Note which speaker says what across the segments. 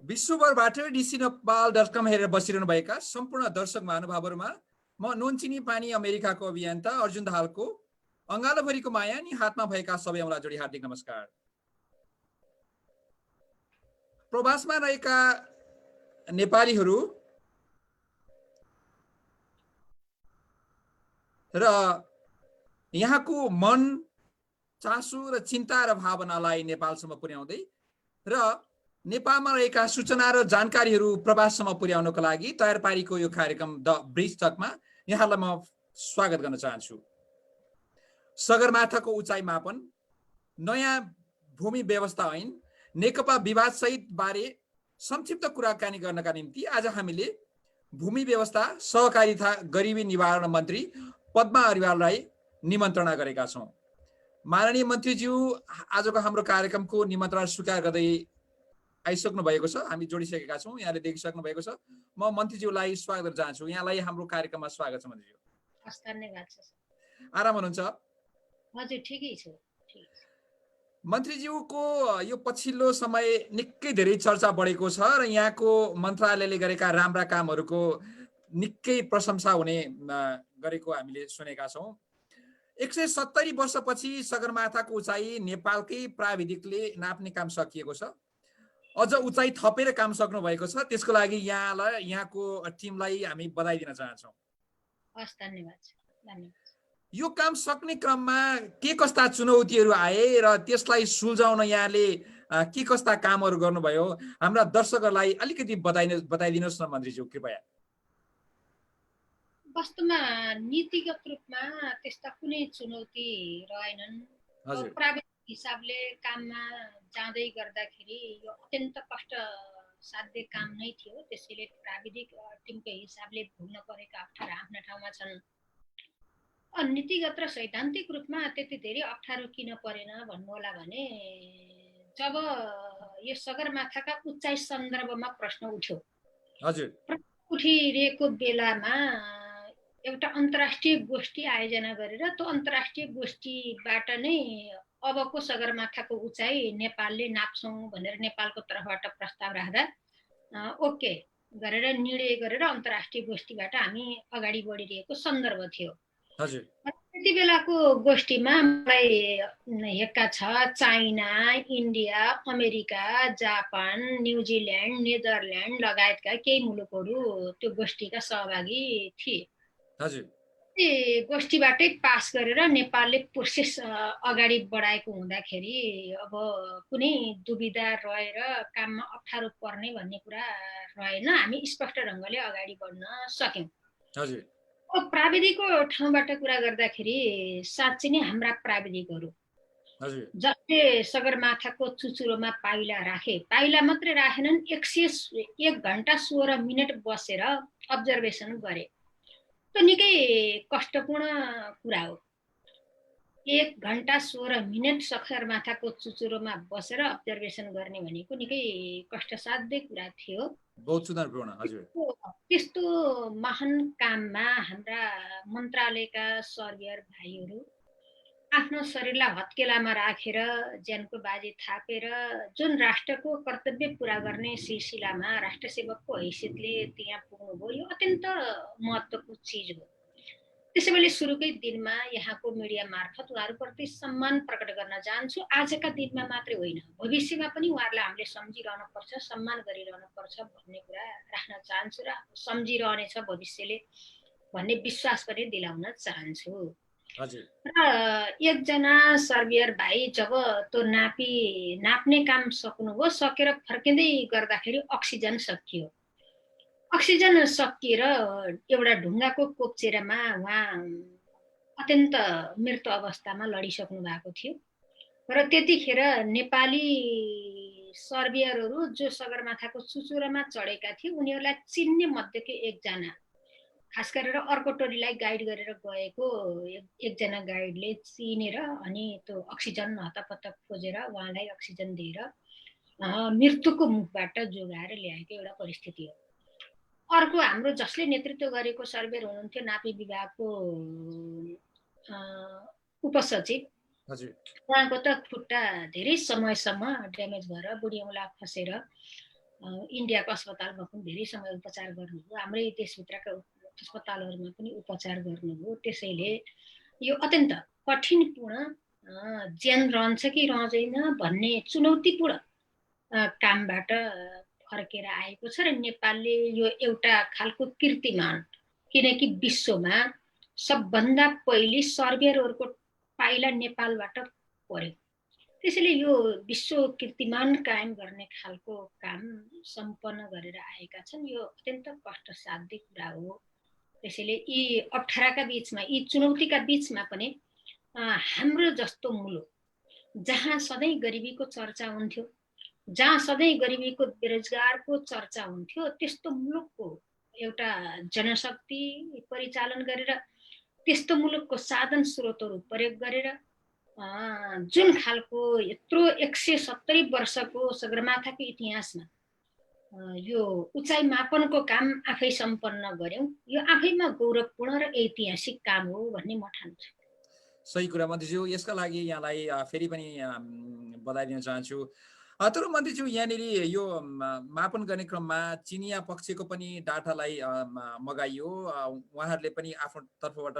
Speaker 1: विश्वभरबाट DC नेपाल.com हेरेर बसिरहनुभएका सम्पूर्ण दर्शक महानुभावहरूमा म नुनचिनी पानी अमेरिकाको अभियन्ता अर्जुन दाहालको अङ्गालोभरिको माया नि हातमा भएका सबै औँला जोडी हार्दिक नमस्कार। प्रवासमा रहेका नेपालीहरू र यहाँको मन चासो र चिन्ता र भावनालाई नेपालसम्म पुर्याउँदै र नेपालमा रहेका सूचना र जानकारीहरू प्रवाससम्म पुर्याउनको लागि तयार पारेको यो कार्यक्रम द ब्रिज टकमा यहाँलाई म स्वागत गर्न चाहन्छु। सगरमाथाको उचाइ मापन, नयाँ भूमि व्यवस्था ऐन, नेकपा विवाद सहित बारे संक्षिप्त कुराकानी गर्नका निम्ति आज हामीले भूमि व्यवस्था, सहकारिता, गरिबी निवारण मन्त्री पद्मा अरिवाललाई निमन्त्रणा गरेका छौँ। माननीय मन्त्रीज्यू आजको हाम्रो कार्यक्रमको निमन्त्रणा स्वीकार गर्दै आइसक्नु भएको छ। हामी जोडिसकेका छौँ, यहाँले देखिसक्नु भएको छ। म मन्त्रीज्यूलाई स्वागत गर्न चाहन्छु। यहाँलाई हाम्रो कार्यक्रममा स्वागत छ मन्त्रीज्यू।
Speaker 2: धन्यवाद छ।
Speaker 1: आराम हुनुहुन्छ?
Speaker 2: हजुर ठिकै छु।
Speaker 1: मन्त्रीज्यूको यो पछिल्लो समय निकै धेरै चर्चा बढेको छ र यहाँको मन्त्रालयले गरेका राम्रा कामहरूको निकै प्रशंसा हुने गरेको हामीले सुनेका छौँ। 170 वर्षपछि सगरमाथाको उचाइ नेपालकै प्राविधिकले नाप्ने काम सकिएको छ। अझ उचाइ थपेर काम सक्नु भएको छ। त्यसको लागि यहाँको टिमलाई हामी बधाई दिन चाहन्छौँ।
Speaker 2: हस्, धन्यवाद।
Speaker 1: यो काम सक्ने क्रममा के कस्ता चुनौतीहरू आए र त्यसलाई सुल्झाउन यहाँले के कस्ता कामहरू गर्नुभयो, हाम्रा दर्शकहरूलाई अलिकति बताइदिनुहोस् न मन्त्रीज्यू कृपया।
Speaker 2: वास्तवमा नीतिगत रूपमा त्यस्ता कुनै चुनौती रहेनन्। प्राविधिक हिसाबले काममा जाँदै गर्दाखेरि यो अत्यन्त कष्टसाध्य काम नै थियो। त्यसैले प्राविधिक टिमको हिसाबले भोग्न परेका अप्ठ्यारा आफ्ना ठाउँमा छन्। नीतिगत र सैद्धान्तिक रूपमा त्यति धेरै अप्ठ्यारो किन परेन भन्नुहोला भने जब यो सगरमाथाका उचाइ सन्दर्भमा प्रश्न उठ्यो, उठिरहेको बेलामा एउटा अन्तर्राष्ट्रिय गोष्ठी आयोजना गरेर त्यो अन्तर्राष्ट्रिय गोष्ठीबाट नै अबको सगरमाथाको उचाइ नेपालले नाप्छौँ भनेर नेपालको तर्फबाट प्रस्ताव राख्दा ओके गरेर निर्णय गरेर अन्तर्राष्ट्रिय गोष्ठीबाट हामी अगाडि बढिरहेको सन्दर्भ थियो। त्यति बेलाको गोष्ठीमा मलाई हेक्का छ China, India, America, Japan, New Zealand, Netherlands लगायतका केही मुलुकहरू त्यो गोष्ठीका सहभागी थिए। गोष्ठीबाटै पास गरेर नेपालले प्रोसेस अगाडि बढाएको हुँदाखेरि अब कुनै दुविधा रहेर काममा अप्ठ्यारो पर्ने भन्ने कुरा रहेन। हामी स्पष्ट ढङ्गले अगाडि बढ्न सक्यौँ। प्राविधिकको ठाउँबाट कुरा गर्दाखेरि साँच्चै नै हाम्रा प्राविधिकहरू जसले सगरमाथाको चुचुरोमा पाइला राखे, पाइला मात्रै राखेनन्, 1 घण्टा 16 मिनट बसेर अब्जर्भेसन गरे। त्यो निकै कष्टपूर्ण कुरा हो। 1 घण्टा 16 मिनट सगरमाथाको चुचुरोमा बसेर अब्जर्भेसन गर्ने भनेको निकै कष्टसाध्य कुरा थियो।
Speaker 1: बहुत चुनौतीपूर्ण। हजुर,
Speaker 2: त्यस्तो महान काममा हाम्रा मन्त्रालयका सर्भियर भाइहरू आफ्नो शरीरलाई हत्केलामा राखेर ज्यानको बाजी थापेर जुन राष्ट्रको कर्तव्य पुरा गर्ने सिलसिलामा राष्ट्रसेवकको हैसियतले त्यहाँ पुग्नुभयो, यो अत्यन्त महत्त्वको चिज हो। त्यसैले सुरुकै दिनमा यहाँको मिडिया मार्फत उहाँहरूप्रति सम्मान प्रकट गर्न चाहन्छु। आजका दिनमा मात्रै होइन, भविष्यमा पनि उहाँहरूलाई हामीले सम्झिरहनु पर्छ, सम्मान गरिरहनु पर्छ भन्ने कुरा राख्न चाहन्छु र सम्झिरहनेछ भविष्यले भन्ने विश्वास पनि दिलाउन चाहन्छु। र एकजना सर्भियर भाइ जब त्यो नाप्ने काम सक्नुभयो, सकेर फर्किँदै गर्दाखेरि अक्सिजन सकियो। अक्सिजन सकिएर एउटा ढुङ्गाको कोप्चेरामा उहाँ अत्यन्त मृत्यु अवस्थामा लडिसक्नु भएको थियो। र त्यतिखेर नेपाली सर्भियरहरू जो सगरमाथाको चुचुरोमा चढेका थिए उनीहरूलाई चिन्ने मध्येको एकजना, खास गरेर अर्को टोलीलाई गाइड गरेर गएको एकजना गाइडले चिनेर अनि त्यो अक्सिजन हतपत खोजेर उहाँलाई अक्सिजन दिएर मृत्युको मुखबाट जोगाएर ल्याएको एउटा परिस्थिति हो। अर्को हाम्रो जसले नेतृत्व गरेको सर्भेयर हुनुहुन्थ्यो नापी विभागको उपसचिव, उहाँको त खुट्टा धेरै समयसम्म ड्यामेज भएर बुढी औँला खसेर इन्डियाको अस्पतालमा पनि धेरै समय उपचार गर्नुभयो, हाम्रै देशभित्रका अस्पतालहरूमा पनि उपचार गर्नुभयो। त्यसैले यो अत्यन्त कठिनपूर्ण ज्यान रहन्छ कि रहँदैन भन्ने चुनौतीपूर्ण कामबाट फर्केर आएको छ र नेपालले यो एउटा खालको कीर्तिमान, किनकि विश्वमा सबभन्दा पहिले सर्बियरहरूको पाइला नेपालबाट पर्यो, त्यसैले यो विश्व कीर्तिमान कायम गर्ने खालको काम सम्पन्न गरेर आएका छन्। यो अत्यन्त कष्टसाध्य कुरा हो। त्यसैले यी अप्ठ्याराका बीचमा, यी चुनौतीका बीचमा पनि हाम्रो जस्तो मुलुक जहाँ सधैँ गरिबीको चर्चा हुन्थ्यो, जहाँ सधैँ गरिबीको बेरोजगारको चर्चा हुन्थ्यो, त्यस्तो मुलुकको एउटा जनशक्ति परिचालन गरेर, त्यस्तो मुलुकको साधन स्रोतहरू प्रयोग गरेर जुन खालको यत्रो 170 वर्षको सगरमाथाको इतिहासमा यो उचाइ मापनको काम आफै सम्पन्न गर्यौं, यो आफैमा गौरवपूर्ण र ऐतिहासिक काम हो भन्ने म ठान्छु।
Speaker 1: सही कुरा मन्त्रीज्यू, यसका लागि यहाँलाई फेरि पनि बधाई दिन चाहन्छु। तर मन्त्रीज्यू, यहाँनिर यो मापन गर्ने क्रममा चिनिया पक्षको पनि डाटालाई मगाइयो, उहाँहरूले पनि आफ्नो तर्फबाट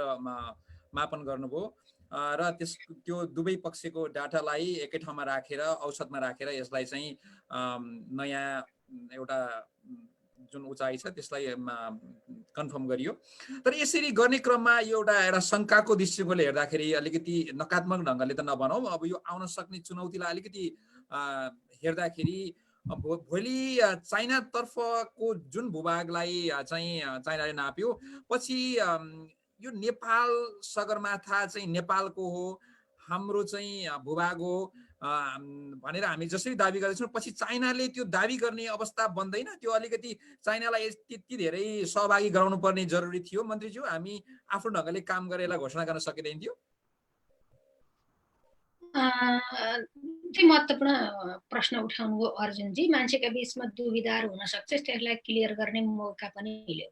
Speaker 1: मापन गर्नुभयो र त्यो दुवै पक्षको डाटालाई एकै ठाउँमा राखेर औसतमा राखेर यसलाई चाहिँ नयाँ एउटा जुन उचाइ छ त्यसलाई कन्फर्म गरियो। तर यसरी गर्ने क्रममा यो एउटा शङ्काको दृष्टिकोणले हेर्दाखेरि अलिकति नकारात्मक ढङ्गले त नभनौँ, अब यो आउन सक्ने चुनौतीलाई अलिकति हेर्दाखेरि भोलि चाइनातर्फको जुन भूभागलाई चाहिँ चाइनाले नाप्यो, पछि यो नेपाल सगरमाथा चाहिँ नेपालको हो, हाम्रो चाहिँ भूभाग हो भनेर हामी जसरी दाबी गर्दैछौँ, पछि चाइनाले त्यो दाबी गर्ने अवस्था बन्दैन? त्यो अलिकति चाइनालाई त्यति धेरै सहभागी गराउनु पर्ने जरुरी थियो मन्त्रीज्यू? हामी आफ्नो ढङ्गले काम गरेर यसलाई घोषणा गर्न सकिँदैन थियो?
Speaker 2: महत्त्वपूर्ण प्रश्न उठाउनुभयो अर्जुनजी। मान्छेका बीचमा दुविधाहरू हुन सक्छ, त्यसलाई क्लियर गर्ने मौका पनि मिल्यो।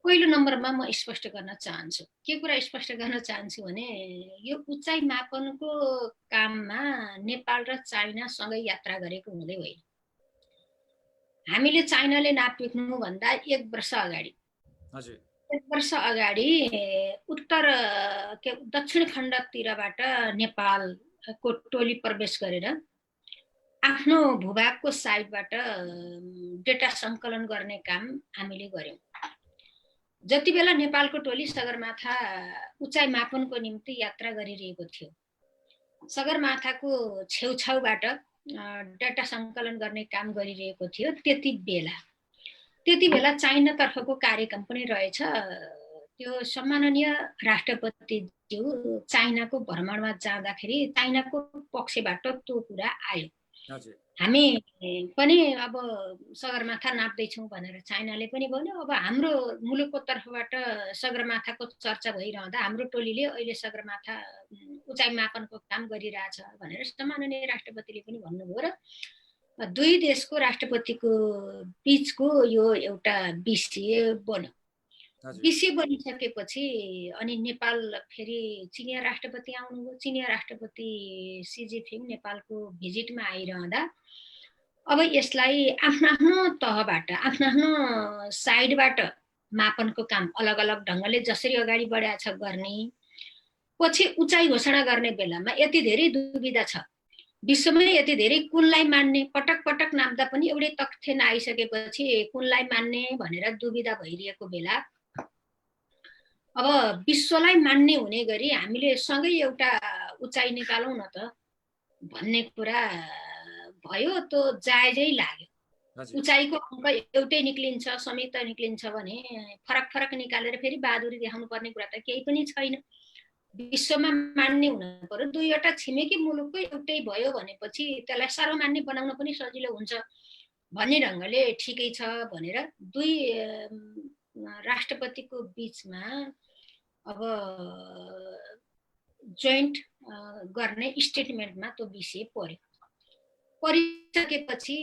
Speaker 2: पहिलो नम्बरमा म स्पष्ट गर्न चाहन्छु, के कुरा स्पष्ट गर्न चाहन्छु भने यो उचाइ मापनको काममा नेपाल र चाइना सँगै यात्रा गरेको हुँदै होइन। हामीले चाइनाले नाप्नुभन्दा 1 वर्ष अगाडि,
Speaker 1: हजुर,
Speaker 2: 1 वर्ष अगाडि दक्षिण खण्डतिरबाट नेपालको टोली प्रवेश गरेर आफ्नो भूभागको साइडबाट डेटा सङ्कलन गर्ने काम हामीले गर्यौं। जति बेला नेपालको टोली सगरमाथा उचाइ मापनको निम्ति यात्रा गरिरहेको थियो, सगरमाथाको छेउछाउबाट डेटा सङ्कलन गर्ने काम गरिरहेको थियो, त्यति बेला चाइनातर्फको कार्यक्रम पनि रहेछ। त्यो सम्माननीय राष्ट्रपतिज्यू चाइनाको भ्रमणमा जाँदाखेरि चाइनाको पक्षबाट त्यो कुरा आयो। हामी पनि अब सगरमाथा नाप्दैछौँ भनेर चाइनाले पनि भन्यो। अब हाम्रो मुलुकको तर्फबाट सगरमाथाको चर्चा भइरहँदा हाम्रो टोलीले अहिले सगरमाथा उचाइ मापनको काम गरिरहेछ भनेर सम्माननीय राष्ट्रपतिले पनि भन्नुभयो र दुई देशको राष्ट्रपतिको बीचको यो एउटा विषय बन्यो। विषय बनिसकेपछि अनि नेपाल फेरि चिनिया राष्ट्रपति आउनुभयो। चिनिया राष्ट्रपति सी जिनपिङ नेपालको भिजिटमा आइरहँदा अब यसलाई आफ्नो तहबाट, आफ्नो साइडबाट मापनको काम अलग अलग ढङ्गले जसरी अगाडि बढाएको छ गर्ने, पछि उचाइ घोषणा गर्ने बेलामा यति धेरै दुविधा छ, विश्वमै यति धेरै कुनलाई मान्ने, पटक पटक नाप्दा पनि एउटै तथ्य नआइसकेपछि कुनलाई मान्ने भनेर दुविधा भइरहेको बेला अब विश्वलाई मान्ने हुने गरी हामीले सँगै एउटा उचाइ निकालौँ न त भन्ने कुरा भयो। त्यो जायजै लाग्यो। उचाइको अङ्क एउटै निक्लिन्छ, संयुक्त निक्लिन्छ भने फरक फरक निकालेर फेरि बहादुरी देखाउनु पर्ने कुरा त केही पनि छैन। विश्वमा मान्ने हुन पर्यो। दुईवटा छिमेकी मुलुककै एउटै भयो भनेपछि त्यसलाई सर्वमान्य बनाउन पनि सजिलो हुन्छ भन्ने ढङ्गले ठिकै छ भनेर दुई राष्ट्रपतिको बीचमा अब जोइन्ट गर्ने स्टेटमेन्टमा त्यो विषय पर्यो। परिसकेपछि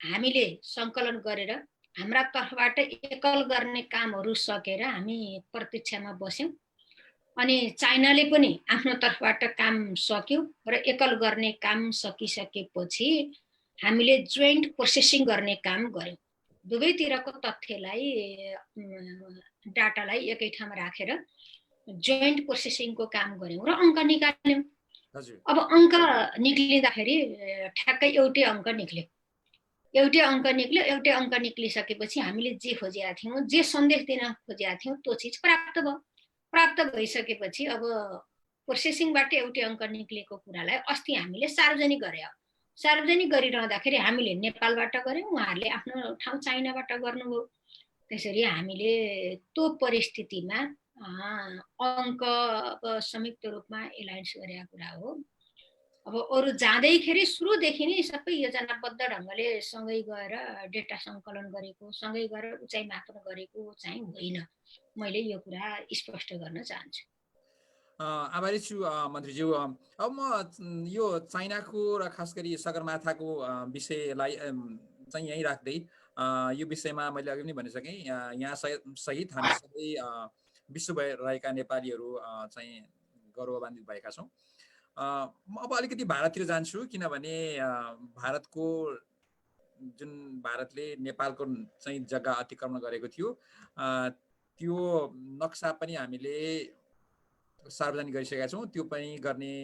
Speaker 2: हामीले सङ्कलन गरेर हाम्रा तर्फबाट एकल गर्ने कामहरू सकेर हामी प्रतीक्षामा बस्यौँ। अनि चाइनाले पनि आफ्नो तर्फबाट काम सक्यो र एकल गर्ने काम सकिसकेपछि हामीले जोइन्ट प्रोसेसिङ गर्ने काम गर्यौँ। दुवैतिरको तथ्यलाई डाटालाई एकै ठाउँमा राखेर जोइन्ट प्रोसेसिङको काम गर्यौँ र अङ्क निकाल्यौँ। अब अङ्क निक्लिँदाखेरि ठ्याक्कै एउटै अङ्क निक्ल्यो। एउटै अङ्क निक्लिसकेपछि हामीले जे खोजेका थियौँ, जे सन्देश दिन खोजेका थियौँ त्यो चिज प्राप्त भयो। प्राप्त भइसकेपछि अब प्रोसेसिङबाट एउटै अङ्क निक्लेको कुरालाई अस्ति हामीले सार्वजनिक गरे। सार्वजनिक गरिरहँदाखेरि हामीले नेपालबाट गऱ्यौँ, उहाँहरूले आफ्नो ठाउँ चाइनाबाट गर्नुभयो। त्यसरी हामीले त्यो परिस्थितिमा अङ्क संयुक्त रूपमा एलायन्स गरेका कुरा हो। अब अरू जाँदैखेरि सुरुदेखि नै सबै योजनाबद्ध ढङ्गले सँगै गएर डेटा सङ्कलन गरेको, सँगै गएर उचाइ मापन गरेको चाहिँ होइन। मैले यो कुरा स्पष्ट गर्न चाहन्छु।
Speaker 1: आभारी छु मन्त्रीज्यू। अब म यो चाइनाको र खास गरी सगरमाथाको विषयलाई चाहिँ यहीँ राख्दै यो विषयमा मैले अघि पनि भनिसकेँ, यहाँ सहित हामी सबै विश्वभर रहेका नेपालीहरू चाहिँ गौरवान्वित भएका छौँ। म अब अलिकति भारततिर जान्छु, किनभने भारतको जुन भारतले नेपालको चाहिँ जग्गा अतिक्रमण गरेको थियो त्यो नक्सा पनि हामीले सार्वजनिक गरिसकेका छौँ। त्यो पनि गर्ने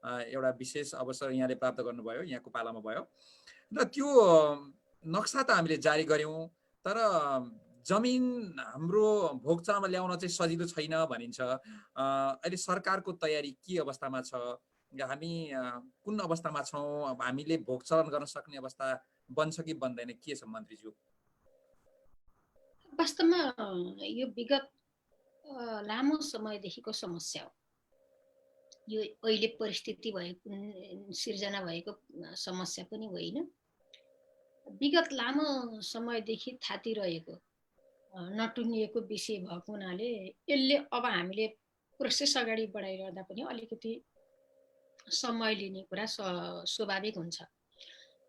Speaker 1: एउटा विशेष अवसर यहाँले प्राप्त गर्नुभयो, यहाँको पालामा भयो र त्यो नक्सा त हामीले जारी गऱ्यौँ, तर जमिन हाम्रो भोगचरमा ल्याउन चाहिँ सजिलो छैन भनिन्छ। अहिले सरकारको तयारी के अवस्थामा छ, हामी कुन अवस्थामा छौँ, हामीले भोगचलन गर्न सक्ने अवस्था बन्छ कि बन्दैन, के छ मन्त्रीज्यू?
Speaker 2: वास्तवमा यो विगत लामो समयदेखिको समस्या हो। यो अहिले परिस्थिति भएको सिर्जना भएको समस्या पनि होइन। विगत लामो समयदेखि थातिरहेको नटुङ्गिएको विषय भएको हुनाले यसले अब हामीले प्रोसेस अगाडि बढाइरहँदा पनि अलिकति समय लिने कुरा स्वाभाविक हुन्छ।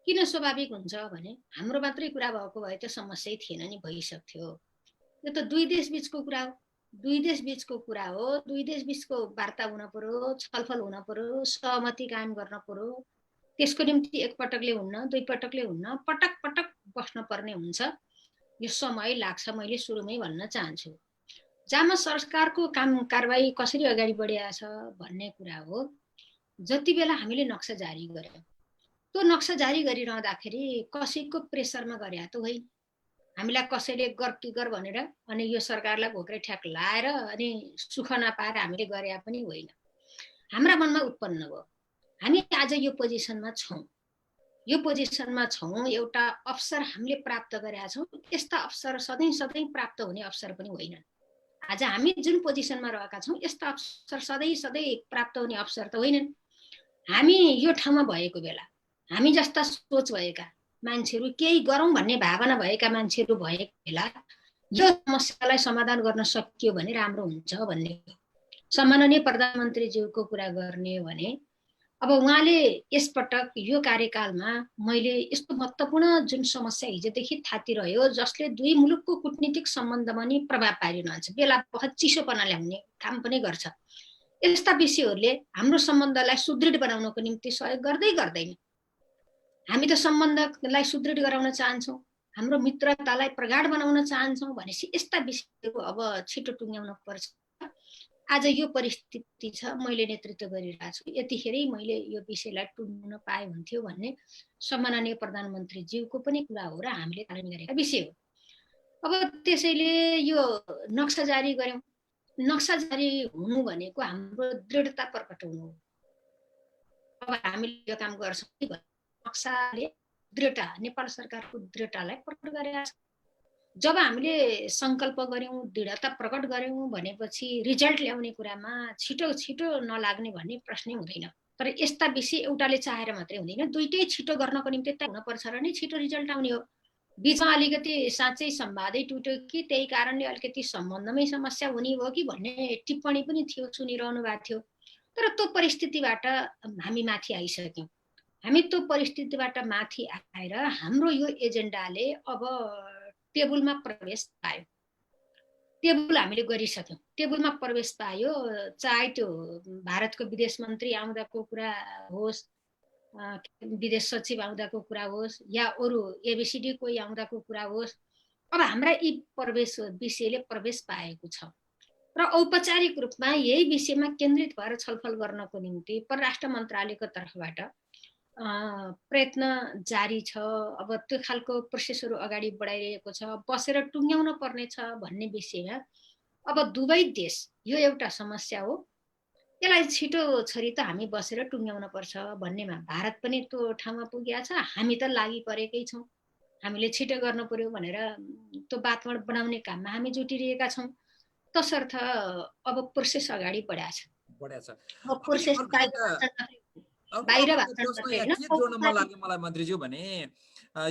Speaker 2: किन स्वाभाविक हुन्छ भने हाम्रो मात्रै कुरा भएको भए त समस्या थिएन नि, भइसक्थ्यो। यो त दुई देश बीचको कुरा हो। दुई देश बीचको कुरा हो। दुई देश बीचको वार्ता हुन पर्यो, छलफल हुन पर्यो, सहमति कायम गर्न पर्यो। त्यसको निम्ति एकपटकले हुन्न, दुई पटकले हुन्न, पटक पटक बस्न पर्ने हुन्छ। यो समय लाग्छ, मैले सुरुमै भन्न चाहन्छु। जहाँ सरकारको काम कारबाही कसरी अगाडि बढिरहेको छ भन्ने कुरा हो। जति बेला हामीले नक्सा जारी गर्यौँ, त्यो नक्सा जारी गरिरहँदाखेरि कसैको प्रेसरमा गरे त होइन। हामीलाई कसैले गर कि गर भनेर अनि यो सरकारलाई घोक्रे ठ्याक लाएर अनि सुख नपाएर हामीले गरे पनि होइन। हाम्रा मनमा उत्पन्न भयो, हामी आज यो पोजिसनमा छौँ। यो पोजिसनमा छौँ, एउटा अवसर हामीले प्राप्त गरेका छौँ। यस्ता अवसर सधैँ सधैँ प्राप्त हुने अवसर पनि होइन। आज हामी जुन पोजिसनमा रहेका छौँ यस्ता अवसर सधैँ सधैँ प्राप्त हुने अवसर त होइनन्। हामी यो ठाउँमा भएको बेला, हामी जस्ता सोच भएका मान्छेहरू, केही गरौँ भन्ने भावना भएका मान्छेहरू भएको बेला यो समस्यालाई समाधान गर्न सकियो भने राम्रो हुन्छ भन्ने हो। सम्माननीय प्रधानमन्त्रीज्यूको कुरा गर्ने हो भने अब उहाँले यसपटक यो कार्यकालमा मैले यस्तो महत्त्वपूर्ण जुन समस्या हिजोदेखि थातिरह्यो, जसले दुई मुलुकको कूटनीतिक सम्बन्धमा नि प्रभाव पारिरहन्छ, बेला बखत चिसोपना ल्याउने काम पनि गर्छ। यस्ता विषयहरूले हाम्रो सम्बन्धलाई सुदृढ बनाउनको निम्ति सहयोग गर्दैन। हामी त सम्बन्धलाई सुदृढ गराउन चाहन्छौँ, हाम्रो मित्रतालाई प्रगाढ बनाउन चाहन्छौँ भनेपछि यस्ता विषयहरू अब छिटो टुङ्ग्याउन पर्छ। आज यो परिस्थिति छ, मैले नेतृत्व गरिरहेको छु, यतिखेरै मैले यो विषयलाई टुङ्ग्याउन पाए हुन्थ्यो भन्ने सम्माननीय प्रधानमन्त्रीज्यूको पनि कुरा हो र हामीले पालन गरेका विषय हो। अब त्यसैले यो नक्सा जारी गर्यौँ। नक्सा जारी हुनु भनेको हाम्रो दृढता प्रकट हुनु हो। अब हामीले यो काम गर्छौँ, नक्साले दृढता, नेपाल सरकारको दृढतालाई प्रकट गरेका छ। जब हामीले सङ्कल्प गर्यौँ, दृढता प्रकट गर्यौँ भनेपछि रिजल्ट ल्याउने कुरामा छिटो छिटो नलाग्ने भन्ने प्रश्नै हुँदैन। तर यस्ता विषय एउटाले चाहेर मात्रै हुँदैन, दुइटै छिटो गर्नको निम्ति त हुनुपर्छ र नै छिटो रिजल्ट आउने हो। बिचमा अलिकति साँच्चै संवादै टुट्यो कि त्यही कारणले अलिकति सम्बन्धमै समस्या हुने भयो कि भन्ने टिप्पणी पनि थियो, सुनिरहनु भएको थियो। तर त्यो परिस्थितिबाट हामी माथि आइसक्यौँ। हामी त्यो परिस्थितिबाट माथि आएर हाम्रो यो एजेन्डाले अब टेबलमा प्रवेश पायो। टेबल हामीले गरिसक्यौँ, टेबलमा प्रवेश पायो। चाहे त्यो भारतको विदेश मन्त्री आउँदाको कुरा होस्, विदेश सचिव आउँदाको कुरा होस् या अरू एबिसिडी कोही आउँदाको कुरा होस्, अब हाम्रा यी विषयले प्रवेश पाएको छ र औपचारिक रूपमा यही विषयमा केन्द्रित भएर छलफल गर्नको निम्ति परराष्ट्र मन्त्रालयको तर्फबाट प्रयत्न जारी छ। अब त्यो खालको प्रोसेसहरू अगाडि बढाइरहेको छ। बसेर टुङ्ग्याउन पर्ने छ भन्ने विषयमा अब दुवै देश, यो एउटा समस्या हो, यसलाई छिटो छरी त हामी बसेर टुङ्ग्याउन पर्छ भन्नेमा भारत पनि त्यो ठाउँमा पुगेको छ। हामी त लागि परेकै छौँ, हामीले छिटो गर्नु पर्यो भनेर त्यो वातावरण बनाउने काममा हामी जुटिरहेका छौँ। तसर्थ अब प्रोसेस अगाडि बढाएको छ। अब प्रोसेस बाहिर
Speaker 1: के जोड्न मन लाग्यो मलाई मन्त्रीज्यू भने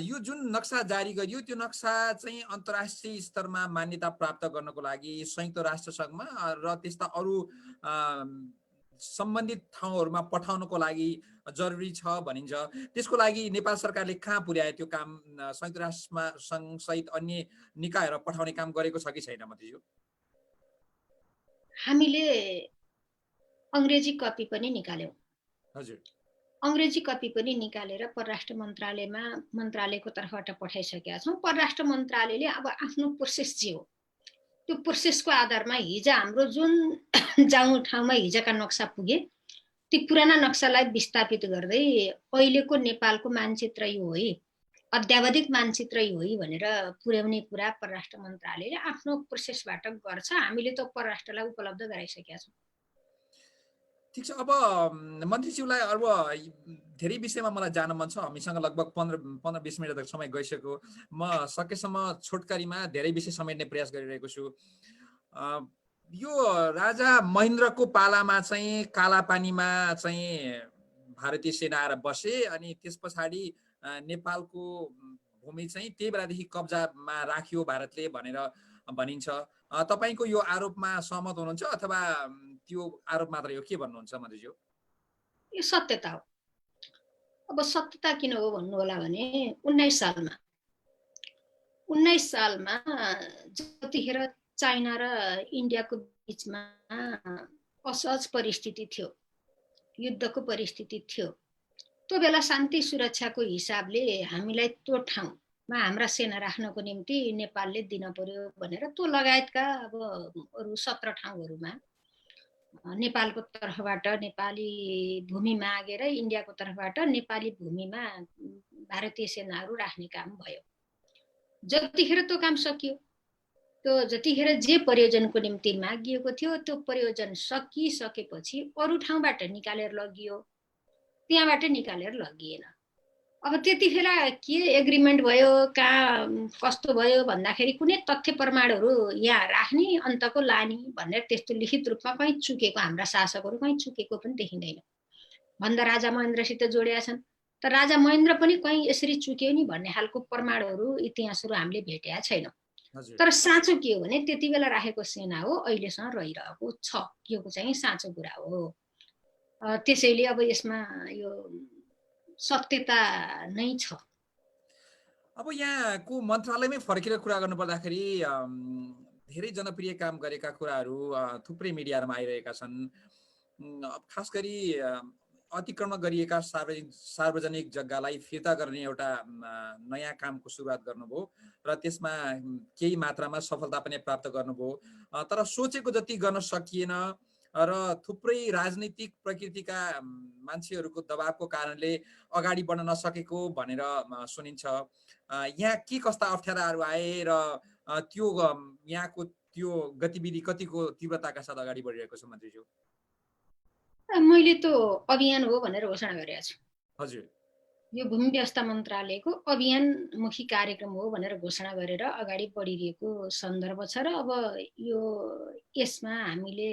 Speaker 1: यो जुन नक्सा जारी गरियो त्यो नक्सा चाहिँ अन्तर्राष्ट्रिय स्तरमा मान्यता प्राप्त गर्नको लागि संयुक्त राष्ट्र सङ्घमा र त्यस्ता अरू सम्बन्धित ठाउँहरूमा पठाउनको लागि जरुरी छ भनिन्छ। त्यसको लागि नेपाल सरकारले कहाँ पुर्यायो त्यो काम? संयुक्त राष्ट्रमा सङ्घ सहित अन्य निकायहरू पठाउने काम गरेको छ कि छैन मन्त्रीज्यू?
Speaker 2: हामीले अङ्ग्रेजी कपी पनि निकाल्यौँ।
Speaker 1: हजुर,
Speaker 2: अङ्ग्रेजी कपी पनि निकालेर परराष्ट्र मन्त्रालयको तर्फबाट पठाइसकेका छौँ। परराष्ट्र मन्त्रालयले अब आफ्नो प्रोसेस जे हो त्यो प्रोसेसको आधारमा हिजो हाम्रो जुन ठाउँमा हिजोका नक्सा पुगे ती पुराना नक्सालाई विस्थापित गर्दै अहिलेको नेपालको मानचित्र यो है, अद्यावधिक मानचित्र यो है भनेर पुर्याउने कुरा परराष्ट्र मन्त्रालयले आफ्नो प्रोसेसबाट गर्छ। हामीले त परराष्ट्रलाई उपलब्ध गराइसकेका छौँ।
Speaker 1: ठिक छ। अब मन्त्रीज्यूलाई अब धेरै विषयमा मलाई जान मन छ। हामीसँग लगभग 15-20 मिनट तक समय गइसक्यो। म सकेसम्म छोटकरीमा धेरै विषय समेट्ने प्रयास गरिरहेको छु। यो राजा महेन्द्रको पालामा चाहिँ कालापानीमा चाहिँ भारतीय सेना आएर बसे अनि त्यस पछाडि नेपालको भूमि चाहिँ त्यही बेलादेखि कब्जामा राख्यो भारतले भनेर भनिन्छ। तपाईको यो आरोपमा सहमत हुनुहुन्छ अथवा त्यो आरोप मात्रै हो? के भन्नुहुन्छ मन्त्रीज्यू?
Speaker 2: यो सत्यता हो। अब सत्यता किन हो भन्नु होला भने 19 सालमा जतिखेर चाइना र इन्डियाको बीचमा असहज परिस्थिति थियो, युद्धको परिस्थिति थियो, त्यो बेला शान्ति सुरक्षाको हिसाबले हामीलाई त्यो ठाउँमा हाम्रा सेना राख्नको निम्ति नेपालले दिन पर्यो भनेर त्यो लगायतका अब अरू 17 ठाउँहरूमा नेपालको तर्फबाट नेपाली भूमि मागेर इन्डियाको तर्फबाट नेपाली भूमिमा भारतीय सेनाहरू राख्ने काम भयो। जतिखेर त्यो काम सकियो, त्यो जतिखेर जे प्रयोजनको निम्ति मागिएको थियो त्यो प्रयोजन सकिसकेपछि अरू ठाउँबाट निकालेर लगियो, त्यहाँबाट निकालेर लगिएन। अब त्यतिखेर के एग्रिमेन्ट भयो, कहाँ कस्तो भयो भन्दाखेरि कुनै तथ्य प्रमाणहरू यहाँ राख्ने अन्तको लाने भनेर त्यस्तो लिखित रूपमा कहीँ चुकेको हाम्रा शासकहरू कहीँ चुकेको पनि देखिँदैन। भन्दा राजा महेन्द्रसित जोडिया छन्, तर राजा महेन्द्र पनि कहीँ यसरी चुक्यो नि भन्ने खालको प्रमाणहरू इतिहासहरू हामीले भेटेका छैनौँ। तर साँचो के हो भने त्यति बेला राखेको सेना हो अहिलेसम्म रहिरहेको छ, यो चाहिँ साँचो कुरा हो। त्यसैले अब यसमा यो सत्यता नै छ।
Speaker 1: अब यहाँको मन्त्रालयमै फर्केर कुरा गर्नु पर्दाखेरि धेरै जनप्रिय काम गरेका कुराहरू थुप्रै मिडियामा आइरहेका छन्। खास गरी अतिक्रमण गरिएका सार्वजनिक जग्गालाई फिर्ता गर्ने एउटा नयाँ कामको सुरुवात गर्नुभयो र त्यसमा केही मात्रामा सफलता पनि प्राप्त गर्नुभयो। तर सोचेको जति गर्न सकिएन र थुप्रै राजनीतिक प्रकृतिका मान्छेहरूको दबावको कारणले अगाडि बढ्न नसकेको भनेर सुनिन्छ। यहाँ के कस्ता अप्ठ्याराहरू आए र त्यो यहाँको त्यो गतिविधि कतिको तीव्रताका साथ अगाडि बढिरहेको छ मन्त्रीज्यू?
Speaker 2: मैले त अभियान हो भनेर घोषणा गरेको छु।
Speaker 1: हजुर,
Speaker 2: यो भूमि व्यवस्था मन्त्रालयको अभियानमुखी कार्यक्रम हो भनेर घोषणा गरेर अगाडि बढिरहेको सन्दर्भ छ र अब यो यसमा हामीले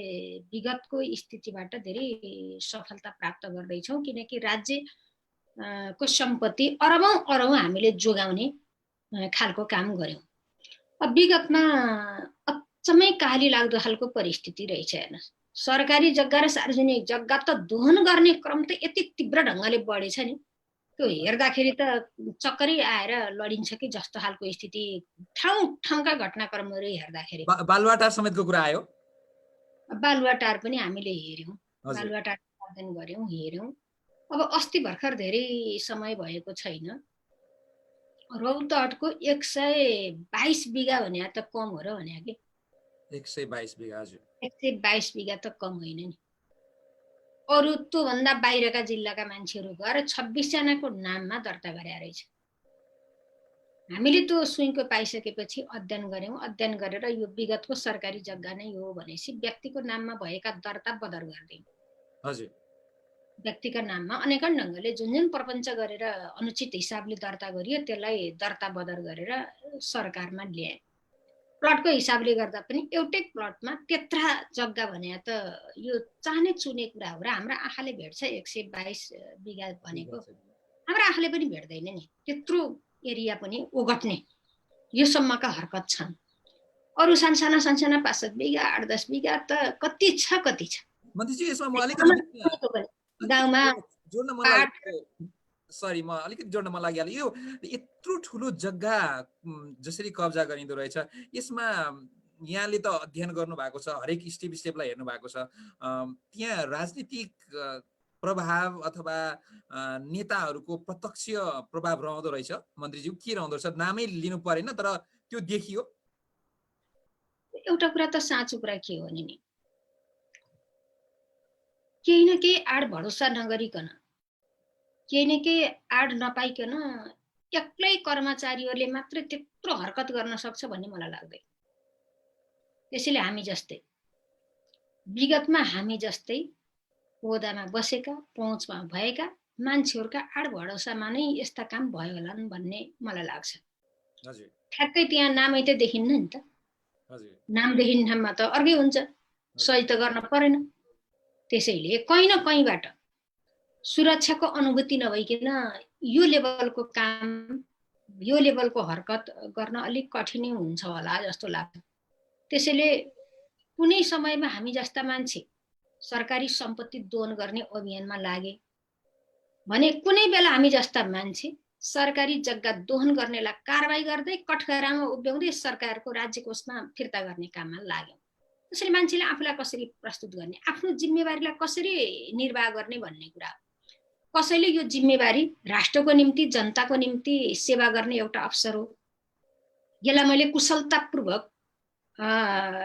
Speaker 2: विगतको स्थितिबाट धेरै सफलता प्राप्त गर्दैछौँ, किनकि राज्यको सम्पत्ति अरबौं हामीले जोगाउने खालको काम गर्यौँ। अब विगतमा अचम्मै काली लाग्दो खालको परिस्थिति रहेछ। हेर्नुहोस्, सरकारी जग्गा र सार्वजनिक जग्गा त दोहन गर्ने क्रम त यति तीव्र ढङ्गले बढेछ नि, त्यो हेर्दाखेरि त चक्करै आएर लडिन्छ कि जस्तो खालको स्थिति ठाउँका घटनाक्रमहरू हेर्दाखेरि।
Speaker 1: बालुवाटार समेतको कुरा आयो।
Speaker 2: बालुवाटार पनि हामीले हेर्यौँ, बालुवाटार अध्ययन गर्यौँ, हेर्यौँ। अब अस्ति भर्खर धेरै समय भएको छैन, रौतहटको 122 बिघा भने त कम हो र भने कि
Speaker 1: 122 बिघा हजुर
Speaker 2: 122 बिघा त कम होइन नि। अरू त्योभन्दा बाहिरका जिल्लाका मान्छेहरू गएर 26 जनाको नाममा दर्ता गरे रहेछ। हामीले त्यो सुइँको पाइसकेपछि अध्ययन गर्यौं, अध्ययन गरेर यो विगतको सरकारी जग्गा नै हो भनेपछि व्यक्तिको नाममा भएका दर्ता बदर गर्दियौं।
Speaker 1: हजुर
Speaker 2: व्यक्तिका नाममा अनेकन ढङ्गले जुन जुन प्रपञ्च गरेर अनुचित हिसाबले दर्ता गरियो त्यसलाई दर्ता बदर गरेर सरकारमा ल्याए। प्लटको हिसाबले गर्दा पनि एउटै प्लटमा त्यत्रा जग्गा भने त यो चाहने चुने कुरा हो र हाम्रो आँखाले भेट्छ 122 बिघा भनेको हाम्रो आँखाले पनि भेट्दैन नि, त्यत्रो एरिया पनि ओगट्ने यो सम्मका हरकत छन्। अरू सानसाना 5-7 बिघा 8-10 बिघा त कति छ
Speaker 1: मन्त्रीजी यसमा म अलिकति
Speaker 2: गाउँमा
Speaker 1: जोड्न मन लाग्यो, सरी म अलिकति जोड्न मन लागिहाल्यो। यो यत्रो ठुलो जग्गा जसरी कब्जा गरिँदो रहेछ, यसमा यहाँले त अध्ययन गर्नु भएको छ, हरेक स्टेपलाई हेर्नु भएको छ, त्यहाँ राजनीतिक प्रभाव अथवा नेताहरूको प्रत्यक्ष प्रभाव रहँदो रहेछ मन्त्रीज्यू? के रहँदो रहेछ? नामै लिनु परेन तर त्यो देखियो।
Speaker 2: एउटा कुरा त साँचो कुरा के हो नि, केही न केही आड भरोसा नगरिकन, केही न केही आड नपाइकन एक्लै कर्मचारीहरूले मात्र त्यत्रो हरकत गर्न सक्छ भन्ने मलाई लाग्दैन। त्यसैले हामी जस्तै विगतमा हामी जस्तै ओदामा बसेका पहुँचमा भएका मान्छेहरूका आड भरोसामा नै यस्ता काम भयो होलान् भन्ने मलाई लाग्छ।
Speaker 1: हजुर
Speaker 2: ठ्याक्कै त्यहाँ नामै त देखिन्न नि त,
Speaker 1: हजुर
Speaker 2: नाम देखिने ठाउँमा त अर्कै हुन्छ, सही त गर्न परेन। त्यसैले कहीँ न कहीँबाट सुरक्षाको अनुभूति नभइकन यो लेभलको काम, यो लेभलको हरकत गर्न अलिक कठिनै हुन्छ होला जस्तो लाग्छ। त्यसैले कुनै समयमा हामी जस्ता मान्छे सरकारी सम्पत्ति दोहन गर्ने अभियानमा लागे भने कुनै बेला हामी जस्ता मान्छे सरकारी जग्गा दोहन गर्नेलाई कारबाही गर्दै कठघरामा उभ्याउँदै सरकारको राज्य कोषमा फिर्ता गर्ने काममा लाग्यौँ। त्यसैले मान्छेले आफूलाई कसरी प्रस्तुत गर्ने, आफ्नो जिम्मेवारीलाई कसरी निर्वाह गर्ने भन्ने कुरा हो। कसैले यो जिम्मेवारी राष्ट्रको निम्ति जनताको निम्ति सेवा गर्ने एउटा अवसर हो, यसलाई मैले कुशलतापूर्वक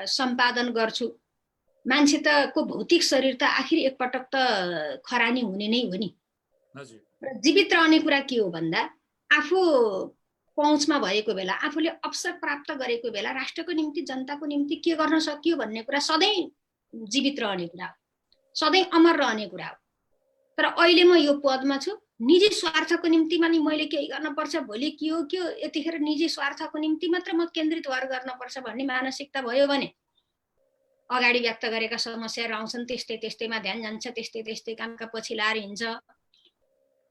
Speaker 2: सम्पादन गर्छु। मान्छे त को भौतिक शरीर त आखिर एकपटक त खरानी हुने नै हो नि। जीवित रहने कुरा के हो भन्दा आफू पहुँचमा भएको बेला, आफूले अवसर प्राप्त गरेको बेला राष्ट्रको निम्ति जनताको निम्ति के गर्न सकियो भन्ने कुरा सधैँ जीवित रहने कुरा हो, सधैँ अमर रहने कुरा हो। तर अहिले म यो पदमा छु, निजी स्वार्थको निम्ति मानि मैले केही गर्न पर्छ, भोलि के हो यतिखेर निजी स्वार्थको निम्ति मात्र म केन्द्रित भएर गर्न पर्छ भन्ने मानसिकता भयो भने अगाडि व्यक्त गरेका समस्याहरू आउँछन्, त्यस्तै त्यस्तैमा ध्यान जान्छ, त्यस्तै त्यस्तै कामका पछि लाएर हिँड्छ।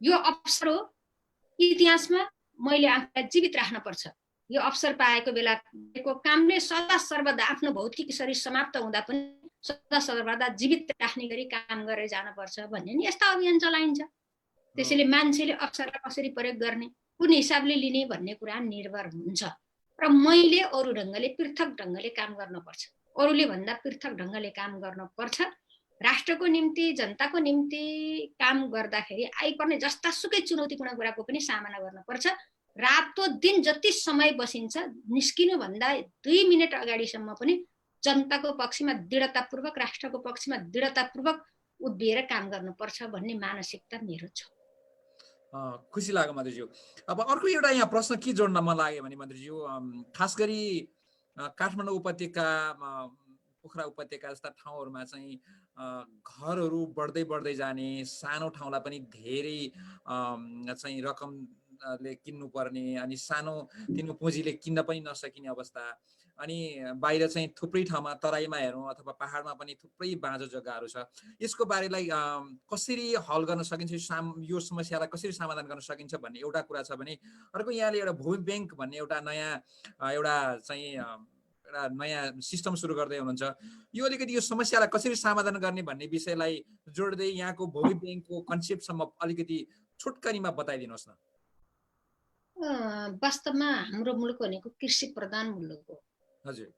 Speaker 2: यो अवसर हो, इतिहासमा मैले आफूलाई जीवित राख्न पर्छ। यो अवसर पाएको बेलाको कामले सदा सर्वदा आफ्नो भौतिक शरीर समाप्त हुँदा पनि सदा सर्वदा जीवित राख्ने गरी काम गरेर जानुपर्छ भन्ने नि यस्ता अभियान चलाइन्छ। त्यसैले मान्छेले अवसरलाई कसरी प्रयोग गर्ने, कुन हिसाबले लिने भन्ने कुरा निर्भर हुन्छ। र मैले अरू ढङ्गले पृथक ढङ्गले काम गर्नुपर्छ, अरूले भन्दा पृथक ढङ्गले काम गर्नुपर्छ। राष्ट्रको निम्ति जनताको निम्ति काम गर्दाखेरि आइपर्ने जस्ता सुकै चुनौतीपूर्ण कुराको पनि सामना गर्नुपर्छ। रातो दिन जति समय बसिन्छ निस्किनु भन्दा 2 मिनेट अगाडिसम्म पनि जनताको पक्षमा दृढतापूर्वक, राष्ट्रको पक्षमा दृढतापूर्वक उभिएर काम गर्नुपर्छ भन्ने मानसिकता मेरो छ।
Speaker 1: खुसी लाग्यो मन्त्रीज्यू। अब अर्को एउटा यहाँ प्रश्न के जोड्न मन लाग्यो भने मन्त्रीज्यू, खास गरी काठमाडौँ उपत्यका, पोखरा उपत्यका जस्ता ठाउँहरूमा चाहिँ घरहरू बढ्दै जाने, सानो ठाउँलाई पनि धेरै चाहिँ रकमले किन्नु पर्ने, अनि सानो तिनो पुँजीले किन्न पनि नसकिने अवस्था, अनि बाहिर चाहिँ थुप्रै ठाउँमा तराईमा हेरौँ अथवा पहाडमा पनि थुप्रै बाँझो जग्गाहरू छ। यसको बारेलाई कसरी हल गर्न सकिन्छ, यो समस्यालाई कसरी समाधान गर्न सकिन्छ भन्ने एउटा कुरा छ भने, अर्को यहाँले एउटा भूमि ब्याङ्क भन्ने एउटा नयाँ सिस्टम सुरु गर्दै हुनुहुन्छ। यो अलिकति यो समस्यालाई कसरी समाधान गर्ने भन्ने विषयलाई जोड्दै यहाँको भूमि ब्याङ्कको कन्सेप्टसम्म अलिकति छोटकरीमा बताइदिनुहोस् न।
Speaker 2: वास्तवमा हाम्रो मुलुक भनेको कृषि प्रधान मुलुक हो।
Speaker 1: हजुर,